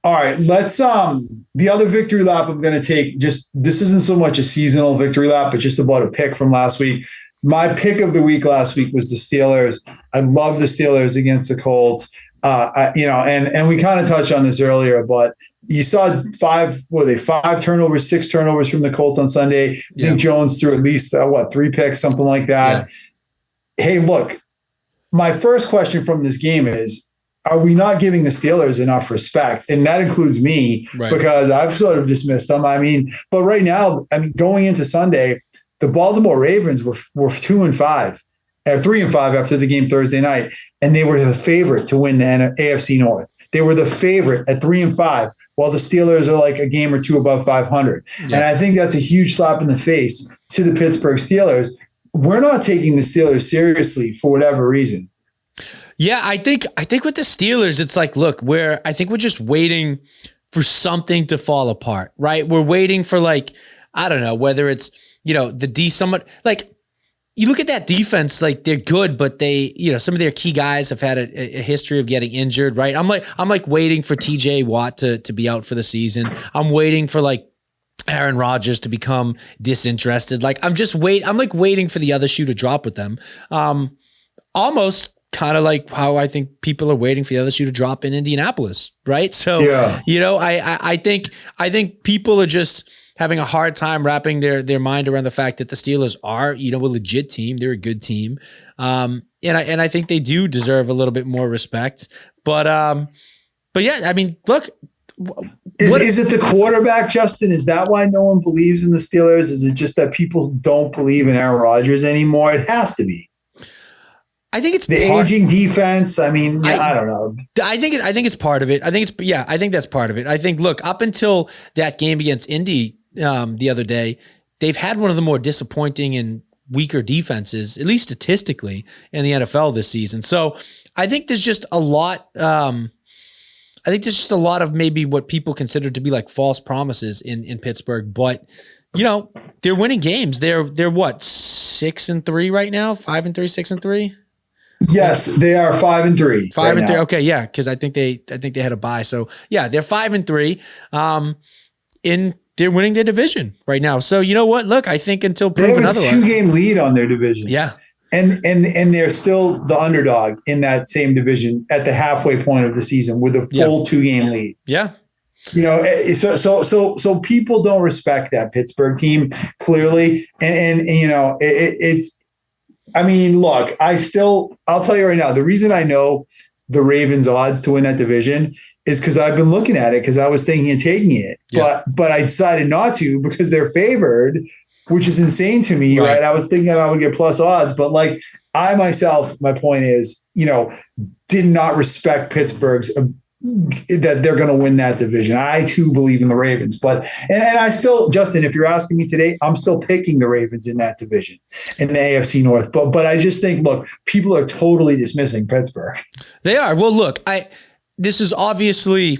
All right, let's the other victory lap I'm going to take, just this isn't so much a seasonal victory lap, but just about a pick from last week. My pick of the week last week was the Steelers. I love the Steelers against the Colts. You know, and we kind of touched on this earlier, but you saw 5 turnovers, 6 turnovers from the Colts on Sunday. I think Jones threw at least 3 picks, something like that. Yeah. Hey, look, my first question from this game is, are we not giving the Steelers enough respect? And that includes me, because I've sort of dismissed them. I mean, but right now, I mean, going into Sunday, the Baltimore Ravens were 2-5, 3-5 after the game Thursday night, and they were the favorite to win the AFC North. They were the favorite at 3-5, while the Steelers are like a game or two above 500. Yeah. And I think that's a huge slap in the face to the Pittsburgh Steelers. We're not taking the Steelers seriously for whatever reason. Yeah, I think with the Steelers, it's like, look, I think we're just waiting for something to fall apart, right? We're waiting for, like, I don't know, whether it's, you know, somewhat like, you look at that defense, like they're good, but they, you know, some of their key guys have had a history of getting injured, right? I'm like waiting for TJ Watt to be out for the season. I'm waiting for like Aaron Rodgers to become disinterested. Like I'm like waiting for the other shoe to drop with them. Almost kind of like how I think people are waiting for the other shoe to drop in Indianapolis, right? So, you know, I think people are just having a hard time wrapping their mind around the fact that the Steelers are, you know, a legit team. They're a good team. And I think they do deserve a little bit more respect. But yeah, I mean, look. Is it the quarterback, Justin? Is that why no one believes in the Steelers? Is it just that people don't believe in Aaron Rodgers anymore? It has to be. I think it's the aging defense. I mean, I don't know. I think it's part of it. I think that's part of it. I think, look, up until that game against Indy the other day, they've had one of the more disappointing and weaker defenses, at least statistically, in the NFL this season. So I think there's just a lot. I think there's just a lot of maybe what people consider to be like false promises in Pittsburgh, but they're winning games. They're what, 6-3 right now? 5-3, 6-3. Yes, they are 5-3. 5-3. Okay, yeah, because I think they had a bye. So yeah, they're 5-3. They're winning their division right now. So you know what? Look, I think until proven otherwise, they have a 2-game lead on their division. Yeah. And they're still the underdog in that same division at the halfway point of the season with a full 2-game lead. Yeah. So people don't respect that Pittsburgh team clearly. And it's, I mean, look, I'll tell you right now, the reason I know the Ravens odds to win that division is because I've been looking at it because I was thinking of taking it, but I decided not to because they're favored, which is insane to me, right? I was thinking I would get plus odds, but like I myself, my point is, did not respect Pittsburgh's that they're going to win that division. I too believe in the Ravens, and I still, Justin, if you're asking me today, I'm still picking the Ravens in that division in the AFC North. But I just think, look, people are totally dismissing Pittsburgh. They are. Well, look, this is obviously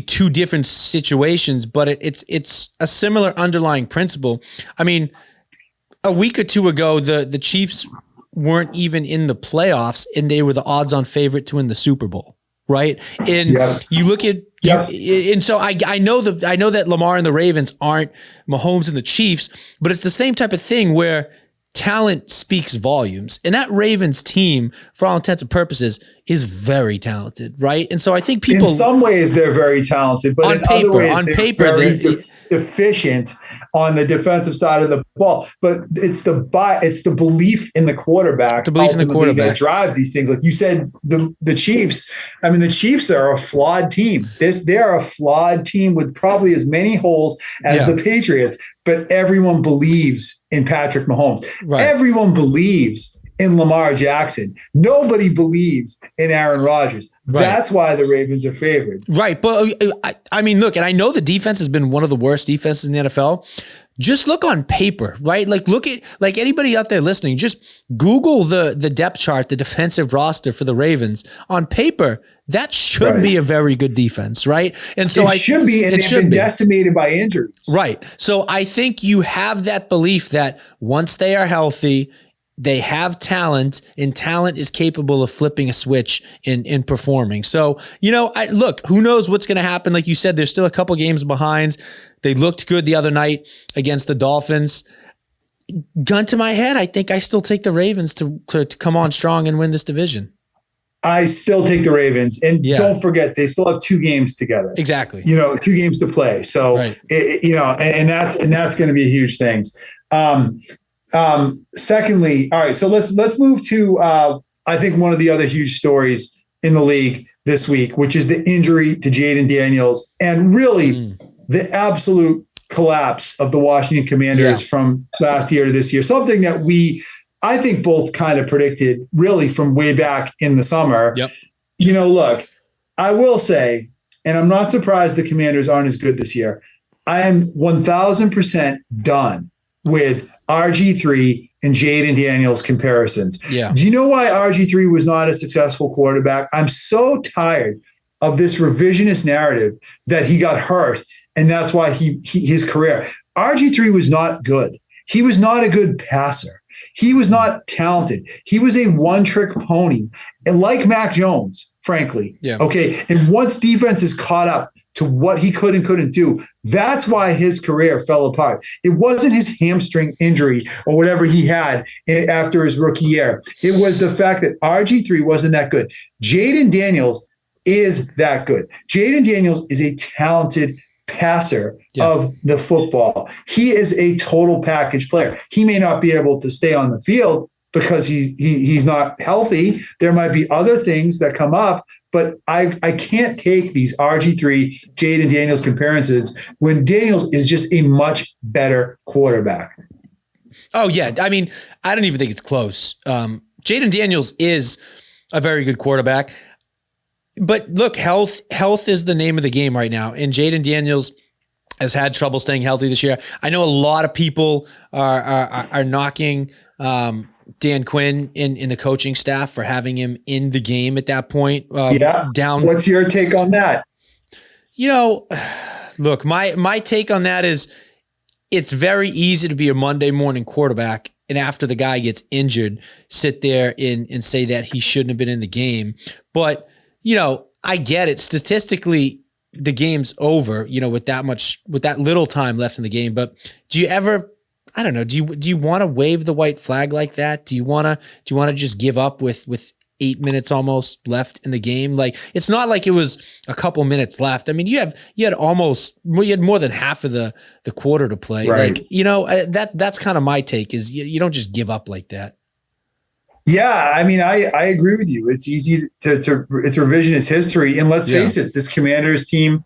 two different situations, but it's a similar underlying principle. I mean, a week or two ago, the Chiefs weren't even in the playoffs, and they were the odds-on favorite to win the Super Bowl. Right. And you look at, and so I know that Lamar and the Ravens aren't Mahomes and the Chiefs, but it's the same type of thing where talent speaks volumes. And that Ravens team, for all intents and purposes, is very talented, right? And so I think people, in some ways, they're very talented, but in other ways, they're very deficient on the defensive side of the ball. But it's the belief in the quarterback, that drives these things. Like you said, the Chiefs. I mean, the Chiefs are a flawed team. They are a flawed team with probably as many holes as the Patriots. But everyone believes in Patrick Mahomes. Right. Everyone believes in Lamar Jackson. Nobody believes in Aaron Rodgers. Right. That's why the Ravens are favored. Right. But I mean, look, and I know the defense has been one of the worst defenses in the NFL. Just look on paper, right? Like look at, like anybody out there listening, just Google the depth chart, the defensive roster for the Ravens. On paper, that should be a very good defense, right? And so it should be, and they've been decimated by injuries. Right. So I think you have that belief that once they are healthy, they have talent, and talent is capable of flipping a switch in performing. So, look, who knows what's going to happen? Like you said, there's still a couple games behind. They looked good the other night against the Dolphins. Gun to my head, I think I still take the Ravens to come on strong and win this division. I still take the Ravens. And don't forget, they still have 2 games together. Exactly. 2 games to play. So, and that's going to be a huge thing. Secondly, all right, so let's move to I think one of the other huge stories in the league this week, which is the injury to Jayden Daniels and really the absolute collapse of the Washington Commanders from last year to this year. Something that I think both kind of predicted really from way back in the summer. Yep. Look, I will say, and I'm not surprised the Commanders aren't as good this year. I am 1,000% done with RG3 and Jayden Daniels comparisons. Yeah. Do you know why RG3 was not a successful quarterback? I'm so tired of this revisionist narrative that he got hurt and that's why his career. RG3 was not good. He was not a good passer. He was not talented. He was a one-trick pony, and like Mac Jones, frankly. Yeah. Okay. And once defense is caught up to what he could and couldn't do, that's why his career fell apart. It wasn't his hamstring injury or whatever he had after his rookie year. It was the fact that RG3 wasn't that good. Jayden Daniels is that good. Jayden Daniels is a talented passer of the football. He is a total package player. He may not be able to stay on the field because he's not healthy. There might be other things that come up, but I can't take these RG3 Jayden Daniels comparisons when Daniels is just a much better quarterback. Oh yeah. I mean, I don't even think it's close. Jaden Daniels is a very good quarterback. But look, health is the name of the game right now. And Jaden Daniels has had trouble staying healthy this year. I know a lot of people are knocking Dan Quinn in the coaching staff for having him in the game at that point. Down. What's your take on that? Look, my take on that is it's very easy to be a Monday morning quarterback and after the guy gets injured, sit there and say that he shouldn't have been in the game. But, I get it. Statistically, the game's over, with that little time left in the game. But do you ever, I don't know, do you want to wave the white flag like that? Do you want to just give up with 8 minutes almost left in the game? Like, it's not like it was a couple minutes left. I mean, you had more than half of the quarter to play. Right. Like, that's kind of my take is you don't just give up like that. Yeah, I mean, I agree with you. It's easy to it's revisionist history. And let's face it, this Commanders team,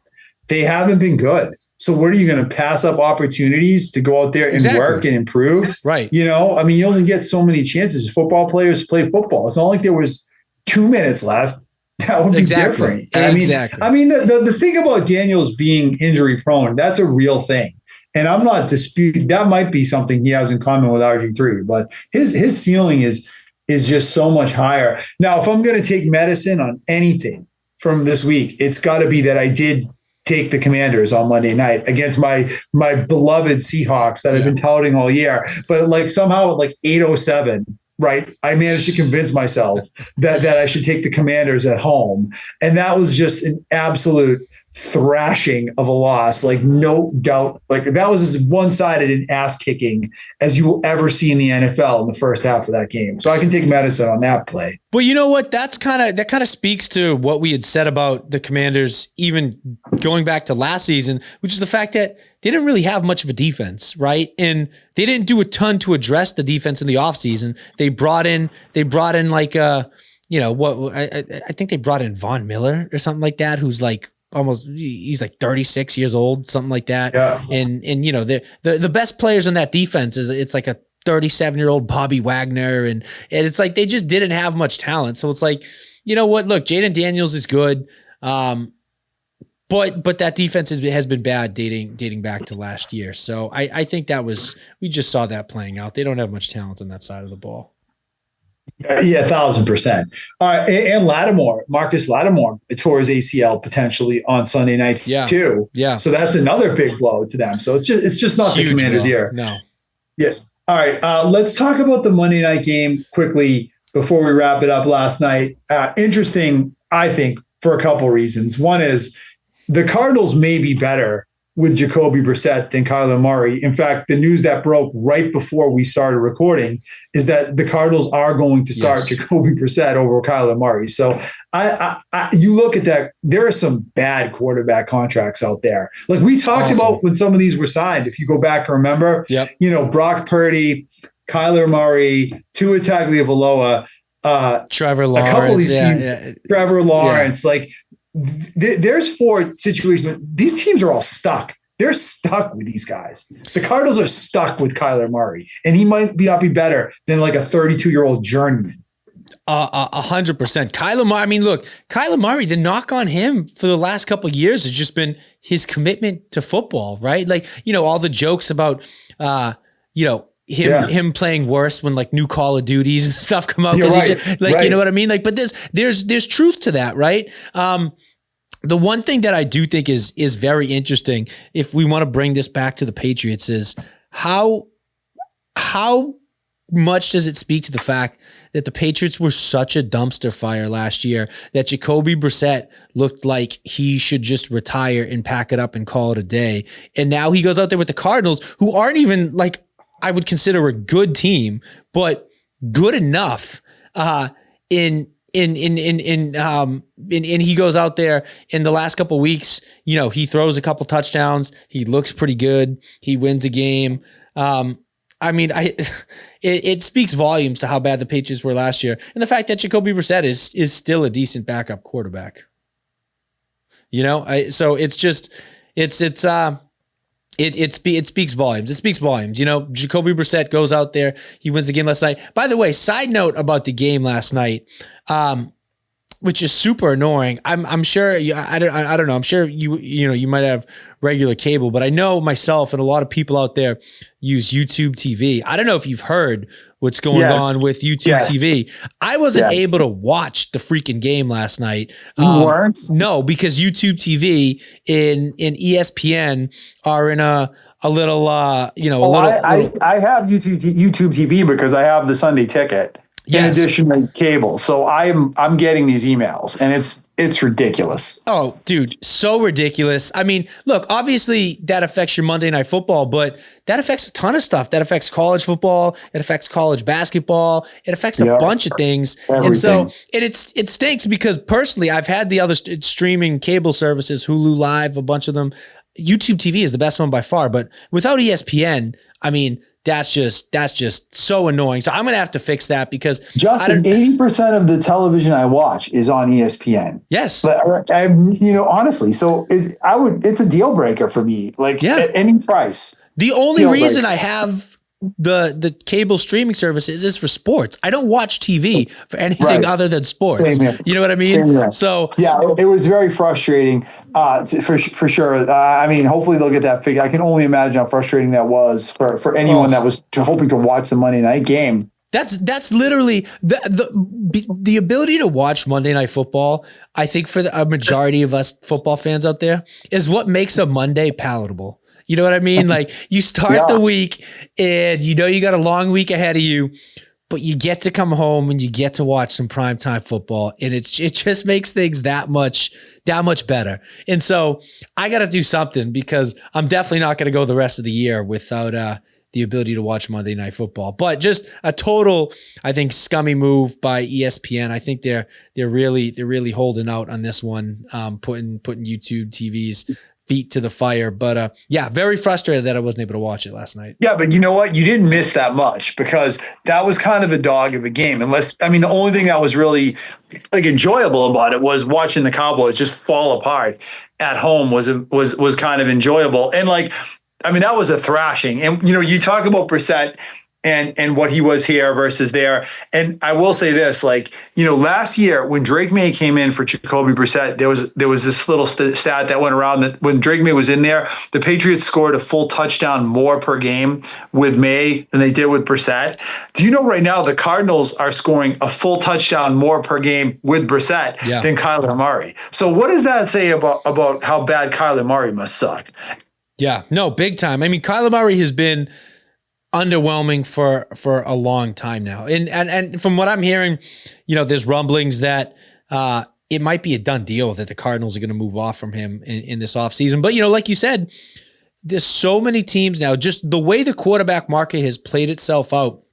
they haven't been good. So what are you going to pass up opportunities to go out there and work and improve? Right. I mean, you only get so many chances. Football players play football. It's not like there was 2 minutes left. That would be different. I mean, the thing about Daniels being injury prone, that's a real thing. And I'm not disputing that might be something he has in common with RG3, but his ceiling is just so much higher. Now, if I'm going to take medicine on anything from this week, it's got to be that I did take the Commanders on Monday night against my beloved Seahawks that I've been touting all year. But somehow at 8:07, right, I managed to convince myself that I should take the Commanders at home. And that was just an absolute thrashing of a loss, no doubt. That was as one-sided and ass-kicking as you will ever see in the NFL in the first half of that game. So I can take medicine on that play. But you know what? That kind of speaks to what we had said about the Commanders, even going back to last season, which is the fact that they didn't really have much of a defense, right? And they didn't do a ton to address the defense in the offseason. They brought in I think they brought in Von Miller or something like that, who's he's 36 years old, something like that. Yeah. And the best players in that defense it's like a 37-year-old Bobby Wagner. And it's like, they just didn't have much talent. So it's like, you know what, look, Jaden Daniels is good. But that defense has been bad dating back to last year. So I think we just saw that playing out. They don't have much talent on that side of the ball. Yeah, 1,000%. And Marcus Lattimore tore his ACL potentially on Sunday nights too. Yeah. So that's another big blow to them. So it's just not Huge the Commanders' year. No. Yeah. All right. Let's talk about the Monday night game quickly before we wrap it up last night. Interesting, I think, for a couple reasons. One is the Cardinals may be better with Jacoby Brissett than Kyler Murray. In fact, the news that broke right before we started recording is that the Cardinals are going to start Jacoby Brissett over Kyler Murray. So you look at that, there are some bad quarterback contracts out there. Like we talked about when some of these were signed, if you go back and remember, Brock Purdy, Kyler Murray, Tua Tagovailoa, Trevor Lawrence, a couple of these teams, Trevor Lawrence, there's 4 situations. These teams are all stuck. They're stuck with these guys. The Cardinals are stuck with Kyler Murray, and he might not be better than a 32-year-old journeyman. 100%. Kyler Murray. I mean, look, Kyler Murray, the knock on him for the last couple of years has just been his commitment to football, right? All the jokes about, him playing worse when new Call of Duties and stuff come out. You know what I mean? But there's truth to that, right? The one thing that I do think is very interesting, if we want to bring this back to the Patriots, is how much does it speak to the fact that the Patriots were such a dumpster fire last year that Jacoby Brissett looked like he should just retire and pack it up and call it a day. And now he goes out there with the Cardinals, who aren't even I would consider a good team, but good enough. And he goes out there in the last couple of weeks, he throws a couple touchdowns. He looks pretty good. He wins a game. It speaks volumes to how bad the Patriots were last year. And the fact that Jacoby Brissett is still a decent backup quarterback. So it's It speaks volumes. It speaks volumes. You know, Jacoby Brissett goes out there. He wins the game last night. By the way, side note about the game last night, which is super annoying. I'm sure I don't know. I'm sure you might have regular cable, but I know myself and a lot of people out there use YouTube TV. I don't know if you've heard what's going on with YouTube TV. I wasn't able to watch the freaking game last night. You weren't? No, because YouTube TV in ESPN are in a little I have YouTube TV because I have the Sunday Ticket. In addition to cable. So I'm getting these emails and it's ridiculous. Oh, dude, so ridiculous. I mean, look, obviously that affects your Monday Night Football, but that affects a ton of stuff. That affects college football. It affects college basketball. It affects a bunch of things. Everything. And so it stinks because personally, I've had the other streaming cable services, Hulu Live, a bunch of them. YouTube TV is the best one by far, but without ESPN, I mean, that's just so annoying. So I'm going to have to fix that because Justin, 80% of the television I watch is on ESPN. Yes. But honestly, so it's a deal breaker for me. Like at any price. The only reason I have the cable streaming services is for sports. I don't watch TV for anything other than sports. Same here. You know what I mean? So yeah, it was very frustrating for sure. I mean, hopefully they'll get that figured. I can only imagine how frustrating that was for anyone that was hoping to watch the Monday night game. That's literally the ability to watch Monday Night Football. I think for a majority of us football fans out there is what makes a Monday palatable. You know what I mean? Like you start the week and you got a long week ahead of you, but you get to come home and you get to watch some primetime football, and it just makes things that much better. And so I got to do something because I'm definitely not going to go the rest of the year without the ability to watch Monday Night Football. But just a total, I think, scummy move by ESPN. I think they're really holding out on this one, putting YouTube TV's feet to the fire. But very frustrated that I wasn't able to watch it last night. Yeah, but you know what? You didn't miss that much because that was kind of a dog of a game. The only thing that was really enjoyable about it was watching the Cowboys just fall apart at home was kind of enjoyable. And that was a thrashing. And you talk about Brissett and what he was here versus there. And I will say this, last year when Drake May came in for Jacoby Brissett, there was this little stat that went around that when Drake May was in there, the Patriots scored a full touchdown more per game with May than they did with Brissett. Do you know right now the Cardinals are scoring a full touchdown more per game with Brissett than Kyler Murray? So what does that say about how bad Kyler Murray must suck? Yeah, no, big time. I mean, Kyler Murray has been underwhelming for a long time now. And from what I'm hearing, there's rumblings that it might be a done deal that the Cardinals are going to move off from him in this offseason. But, like you said, there's so many teams now, just the way the quarterback market has played itself out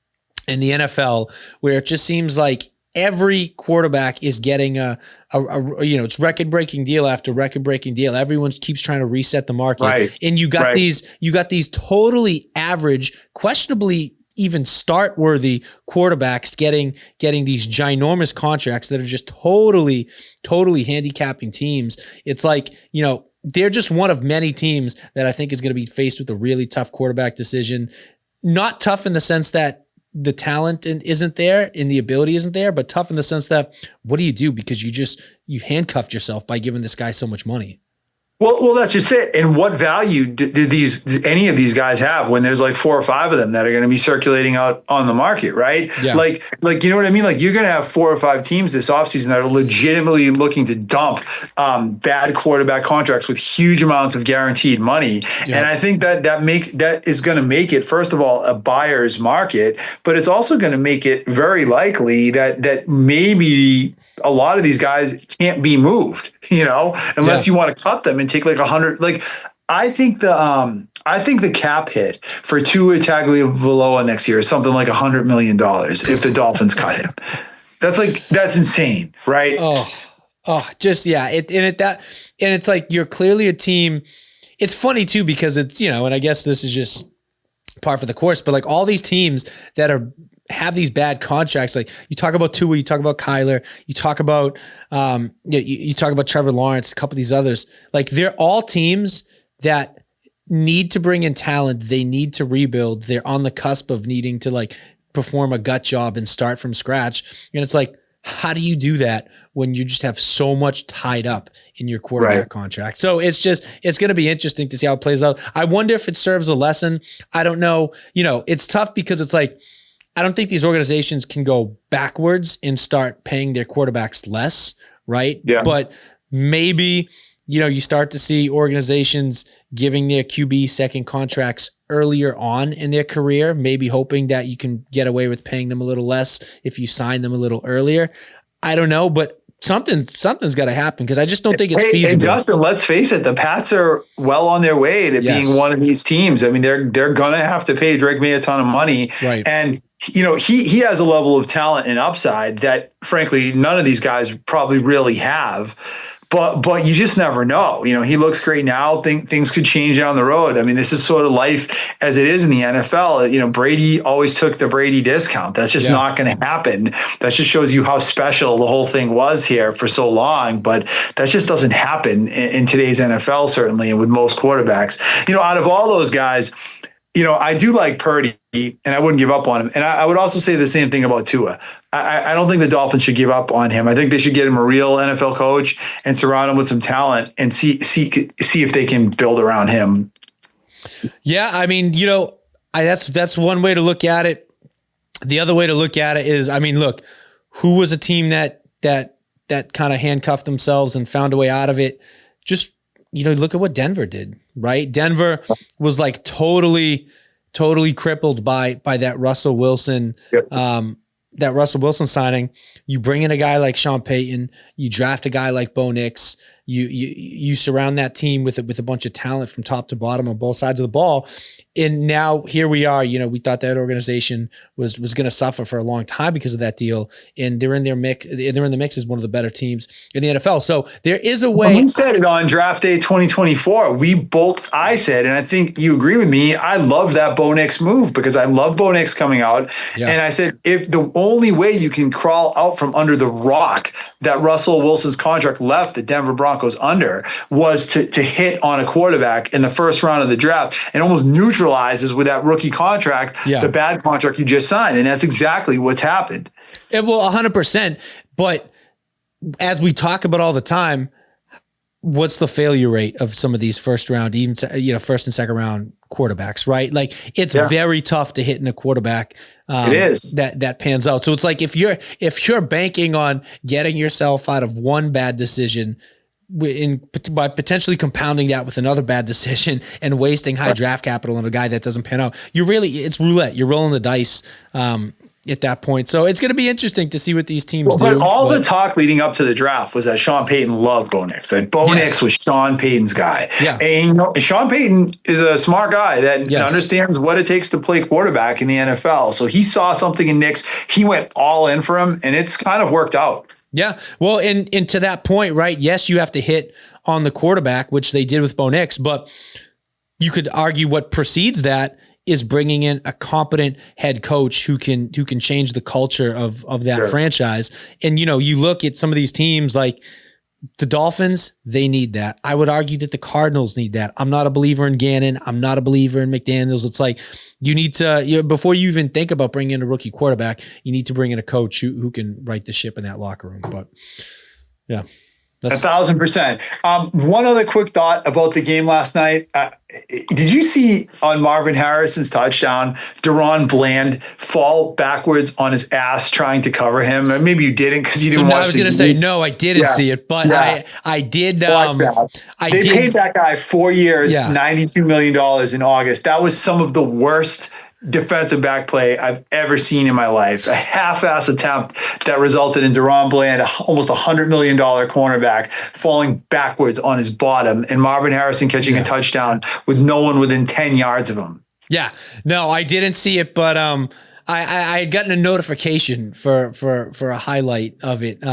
in the NFL, where it just seems like every quarterback is getting it's record-breaking deal after record-breaking deal. Everyone keeps trying to reset the market. Right. And you got these totally average, questionably even start-worthy quarterbacks getting these ginormous contracts that are just totally handicapping teams. It's like, they're just one of many teams that I think is going to be faced with a really tough quarterback decision. Not tough in the sense that the talent isn't there and the ability isn't there, but tough in the sense that what do you do? Because you handcuffed yourself by giving this guy so much money. Well, that's just it. And what value did any of these guys have when there's 4 or 5 of them that are going to be circulating out on the market, right? Yeah. You know what I mean? You're going to have 4 or 5 teams this offseason that are legitimately looking to dump bad quarterback contracts with huge amounts of guaranteed money. Yeah. And I think that is going to make it, first of all, a buyer's market, but it's also going to make it very likely that maybe a lot of these guys can't be moved, unless you want to cut them and take 100. I think the cap hit for Tua Tagovailoa next year is something like $100 million if the Dolphins cut him. That's insane, right? It's like you're clearly a team. It's funny too because it's and I guess this is just par for the course, but all these teams that have these bad contracts. You talk about Tua, you talk about Kyler, you talk about you talk about Trevor Lawrence, a couple of these others. They're all teams that need to bring in talent. They need to rebuild. They're on the cusp of needing to like perform a gut job and start from scratch. And it's like, how do you do that when you just have so much tied up in your quarterback contract? So it's going to be interesting to see how it plays out. I wonder if it serves a lesson. I don't know. It's tough because it's like, I don't think these organizations can go backwards and start paying their quarterbacks less, right? Yeah. But maybe, you start to see organizations giving their QB second contracts earlier on in their career, maybe hoping that you can get away with paying them a little less if you sign them a little earlier. I don't know, but something's got to happen because I just don't think it's feasible. And Justin, let's face it, the Pats are well on their way to being one of these teams. I mean, they're going to have to pay Drake May a ton of money. Right. And he has a level of talent and upside that, frankly, none of these guys probably really have. But you just never know. He looks great now. Things could change down the road. I mean, this is sort of life as it is in the NFL. Brady always took the Brady discount. That's just not going to happen. That just shows you how special the whole thing was here for so long. But that just doesn't happen in today's NFL, certainly, and with most quarterbacks. Out of all those guys, I do like Purdy, and I wouldn't give up on him. And I would also say the same thing about Tua. I don't think the Dolphins should give up on him. I think they should get him a real NFL coach and surround him with some talent and see if they can build around him. Yeah, I mean, that's one way to look at it. The other way to look at it is, I mean, look, who was a team that kind of handcuffed themselves and found a way out of it? Just look at what Denver did, right? Denver was like totally crippled by that Russell Wilson, that Russell Wilson signing. You bring in a guy like Sean Payton, you draft a guy like Bo Nix, you surround that team with a bunch of talent from top to bottom on both sides of the ball. And now here we are, we thought that organization was going to suffer for a long time because of that deal. And they're in the mix as one of the better teams in the NFL. So there is a way. We said it on draft day 2024. I said, and I think you agree with me, I love that Bo Nix move because I love Bo Nix coming out. Yeah. And I said, if the only way you can crawl out from under the rock that Russell Wilson's contract left the Denver Broncos under was to hit on a quarterback in the first round of the draft and almost neutralizes with that rookie contract, the bad contract you just signed. And that's exactly what's happened. Well, 100%. But as we talk about all the time, what's the failure rate of some of these first round, even first and second round quarterbacks, right? Like it's very tough to hit in a quarterback. It is that pans out. So it's like if you're banking on getting yourself out of one bad decision by potentially compounding that with another bad decision and wasting high draft capital on a guy that doesn't pan out, it's roulette. You're rolling the dice at that point. So it's going to be interesting to see what these teams do. But all the talk leading up to the draft was that Sean Payton loved Bo Nix, that Bo Nix was Sean Payton's guy. Yeah. And Sean Payton is a smart guy that understands what it takes to play quarterback in the NFL. So he saw something in Nix. He went all in for him, and it's kind of worked out. Yeah. Well, and to that point, right? Yes, you have to hit on the quarterback, which they did with Bo Nix, but you could argue what precedes that is bringing in a competent head coach who can change the culture of that franchise. And, you look at some of these teams like the Dolphins, they need that. I would argue that the Cardinals need that. I'm not a believer in Gannon. I'm not a believer in McDaniels. It's like you need to, before you even think about bringing in a rookie quarterback, you need to bring in a coach who can right the ship in that locker room. But yeah. 1,000%. One other quick thought about the game last night. Did you see on Marvin Harrison's touchdown, Deron Bland fall backwards on his ass trying to cover him? Or maybe you didn't because you didn't watch it. I was going to say, no, I didn't see it, but I did. They paid that guy 4 years, $92 million in August. That was some of the worst defensive back play I've ever seen in my life. A half-ass attempt that resulted in Deron Bland, almost $100 million cornerback, falling backwards on his bottom, and Marvin Harrison catching a touchdown with no one within 10 yards of him. Yeah, no, I didn't see it, but I had gotten a notification for a highlight of it.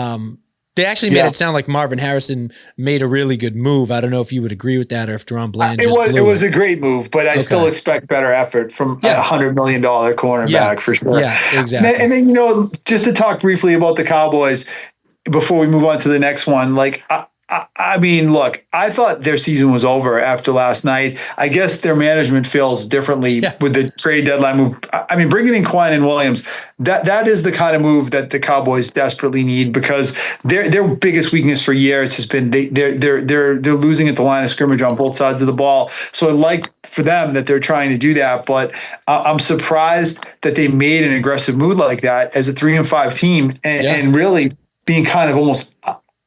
They actually made it sound like Marvin Harrison made a really good move. I don't know if you would agree with that or if Deron Bland it was a great move, but I still expect better effort from a $100 million cornerback for sure. Yeah, exactly. And then, just to talk briefly about the Cowboys before we move on to the next one, like I mean, look, I thought their season was over after last night. I guess their management feels differently with the trade deadline move. I mean, bringing in Quinn and Williams, that is the kind of move that the Cowboys desperately need, because their biggest weakness for years has been they're losing at the line of scrimmage on both sides of the ball. So I like for them that they're trying to do that, but I'm surprised that they made an aggressive move like that as a 3-5 team and really being kind of almost.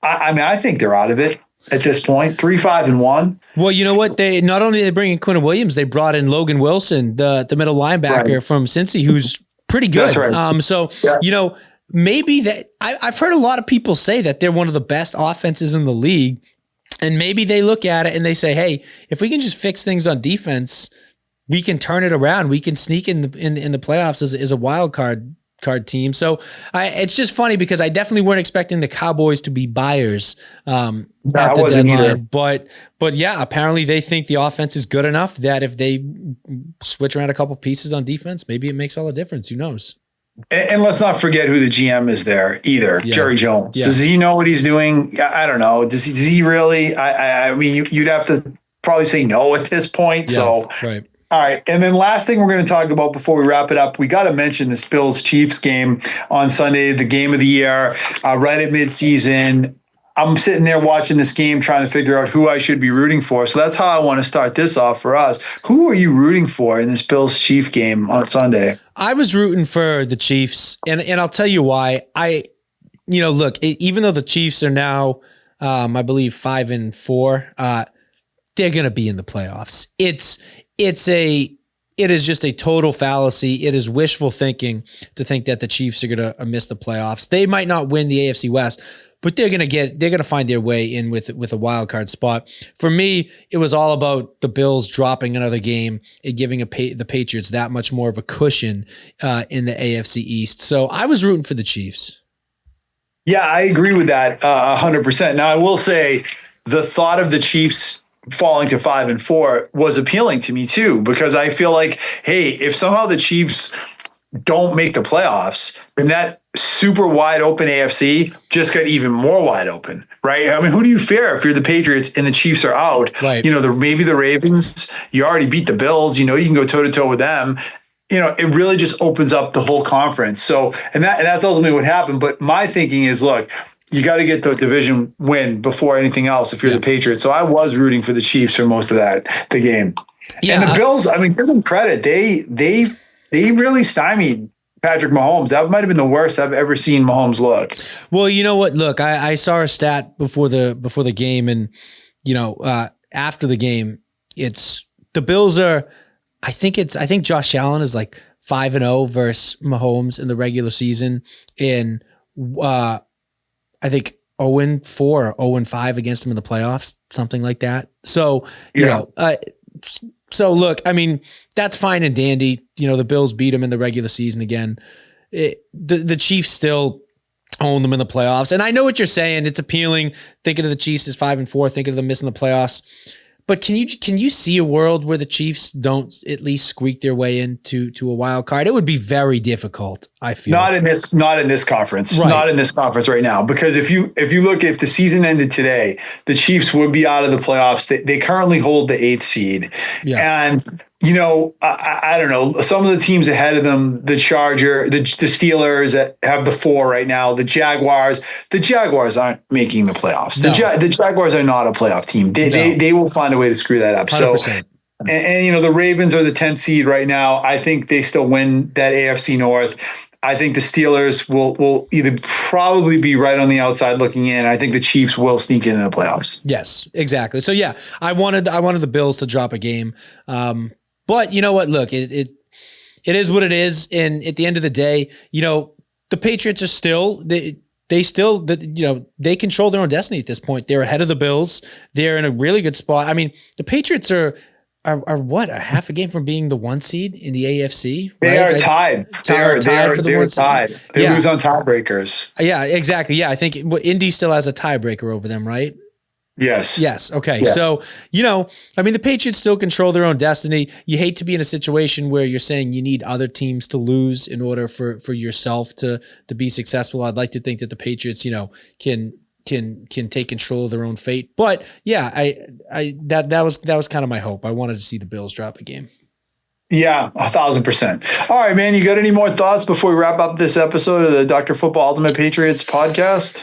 I mean, I think they're out of it at this point, 3-5-1. Well, you know what? They not only they bring in Quinn Williams, they brought in Logan Wilson, the middle linebacker from Cincy, who's pretty good. That's right. So you know, maybe that I've heard a lot of people say that they're one of the best offenses in the league, and maybe they look at it and they say, hey, if we can just fix things on defense, we can turn it around. We can sneak in the playoffs as a wild card team. So it's just funny because I definitely weren't expecting the Cowboys to be buyers at the deadline. But yeah, apparently they think the offense is good enough that if they switch around a couple pieces on defense, maybe it makes all the difference. Who knows? And let's not forget who the GM is there either. Yeah. Jerry Jones. Yeah. Does he know what he's doing? I don't know. Does he really? I mean, you'd have to probably say no at this point. Yeah, so right. All right. And then last thing we're going to talk about before we wrap it up, we got to mention this Bills-Chiefs game on Sunday, the game of the year, right at midseason. I'm sitting there watching this game trying to figure out who I should be rooting for. So that's how I want to start this off for us. Who are you rooting for in this Bills-Chiefs game on Sunday? I was rooting for the Chiefs, and I'll tell you why. Look, even though the Chiefs are now, I believe, 5-4, they're going to be in the playoffs. It is just a total fallacy. It is wishful thinking to think that the Chiefs are going to miss the playoffs. They might not win the AFC West, but they're going to find their way in with a wild card spot. For me, it was all about the Bills dropping another game and giving the Patriots that much more of a cushion in the AFC East. So I was rooting for the Chiefs. Yeah, I agree with that 100%. Now, I will say the thought of the Chiefs falling to 5-4 was appealing to me too, because I feel like, hey, if somehow the Chiefs don't make the playoffs, then that super wide open AFC just got even more wide open, right? I mean, who do you fear if you're the Patriots and the Chiefs are out? Right. You know, maybe the Ravens, you already beat the Bills, you know, you can go toe to toe with them. You know, it really just opens up the whole conference. So, and that's ultimately what happened. But my thinking is, look, you got to get the division win before anything else if you're the Patriots. So I was rooting for the Chiefs for most of the game. Yeah, and the Bills, I mean, give them credit. They really stymied Patrick Mahomes. That might have been the worst I've ever seen Mahomes look. Well, you know what? Look, I saw a stat before the game, and after the game, it's the Bills are. I think Josh Allen is like 5-0 versus Mahomes in the regular season, and I think 0-4 or 0-5 against him in the playoffs, something like that. So, so look, I mean, that's fine and dandy. You know, the Bills beat him in the regular season again. The Chiefs still own them in the playoffs. And I know what you're saying. It's appealing thinking of the Chiefs as 5-4, thinking of them missing the playoffs. But can you see a world where the Chiefs don't at least squeak their way into a wild card? It would be very difficult, I feel. Not in this conference. Right. Not in this conference right now. Because if the season ended today, the Chiefs would be out of the playoffs. They currently hold the 8th seed. Yeah. And I don't know, some of the teams ahead of them, the Steelers that have the 4 right now, the Jaguars aren't making the playoffs. No. The Jaguars are not a playoff team. They will find a way to screw that up. 100%. So, and the Ravens are the 10th seed right now. I think they still win that AFC North. I think the Steelers will either probably be right on the outside looking in. I think the Chiefs will sneak into the playoffs. Yes, exactly. So yeah, I wanted the Bills to drop a game. But you know what? Look, it is what it is. And at the end of the day, the Patriots are still they control their own destiny at this point. They're ahead of the Bills. They're in a really good spot. I mean, the Patriots are what, a half a game from being the 1 seed in the AFC? They are tied. Tied for the 1 seed. They lose on tiebreakers. Yeah, exactly. Yeah, I think Indy still has a tiebreaker over them, right? Yes. Okay. Yeah. So, I mean, the Patriots still control their own destiny. You hate to be in a situation where you're saying you need other teams to lose in order for yourself to be successful. I'd like to think that the Patriots, can can take control of their own fate. But yeah, that was kind of my hope. I wanted to see the Bills drop a game. Yeah, 1,000%. All right, man. You got any more thoughts before we wrap up this episode of the Dr. Football Ultimate Patriots podcast?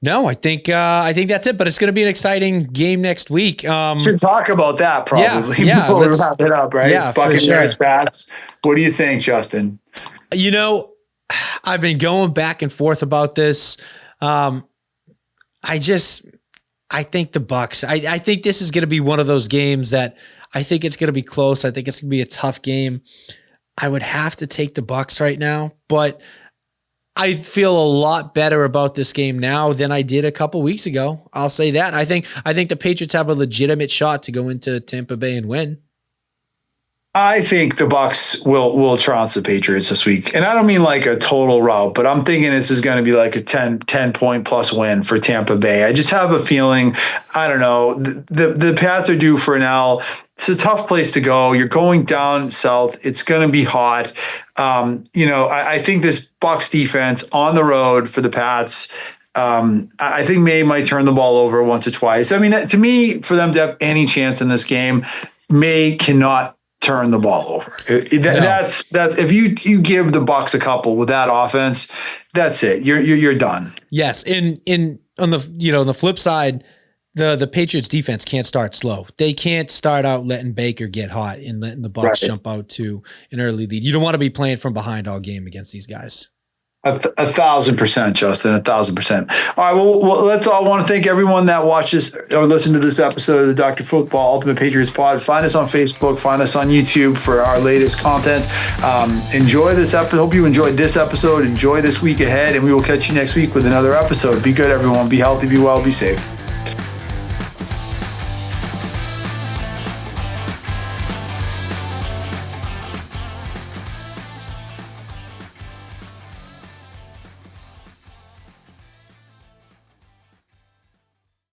No, I think that's it. But it's going to be an exciting game next week. Should talk about that probably yeah, before we wrap it up, right? Yeah, Buccaneers, for sure. Pats. What do you think, Justin? You know, I've been going back and forth about this. I think the Bucs. I think this is going to be one of those games that I think it's going to be close. I think it's going to be a tough game. I would have to take the Bucs right now, but I feel a lot better about this game now than I did a couple weeks ago. I'll say that. I think the Patriots have a legitimate shot to go into Tampa Bay and win. I think the Bucs will trounce the Patriots this week. And I don't mean like a total rout, but I'm thinking this is going to be like a 10 point plus win for Tampa Bay. I just have a feeling, I don't know, the Pats are due for an L. It's a tough place to go. You're going down south. It's going to be hot. I think this Bucs defense on the road for the Pats, I think May might turn the ball over once or twice. I mean, to me, for them to have any chance in this game, May cannot turn the ball over. That's if you give the Bucs a couple with that offense, that's it. You're done. Yes, on the flip side, the Patriots defense can't start slow. They can't start out letting Baker get hot and letting the Bucs jump out to an early lead. You don't want to be playing from behind all game against these guys. 1,000%, Justin. 1,000%. All right. Well, let's all want to thank everyone that watches or listened to this episode of the Dr. Football Ultimate Patriots Pod. Find us on Facebook. Find us on YouTube for our latest content. Enjoy this episode. Hope you enjoyed this episode. Enjoy this week ahead, and we will catch you next week with another episode. Be good, everyone. Be healthy. Be well. Be safe.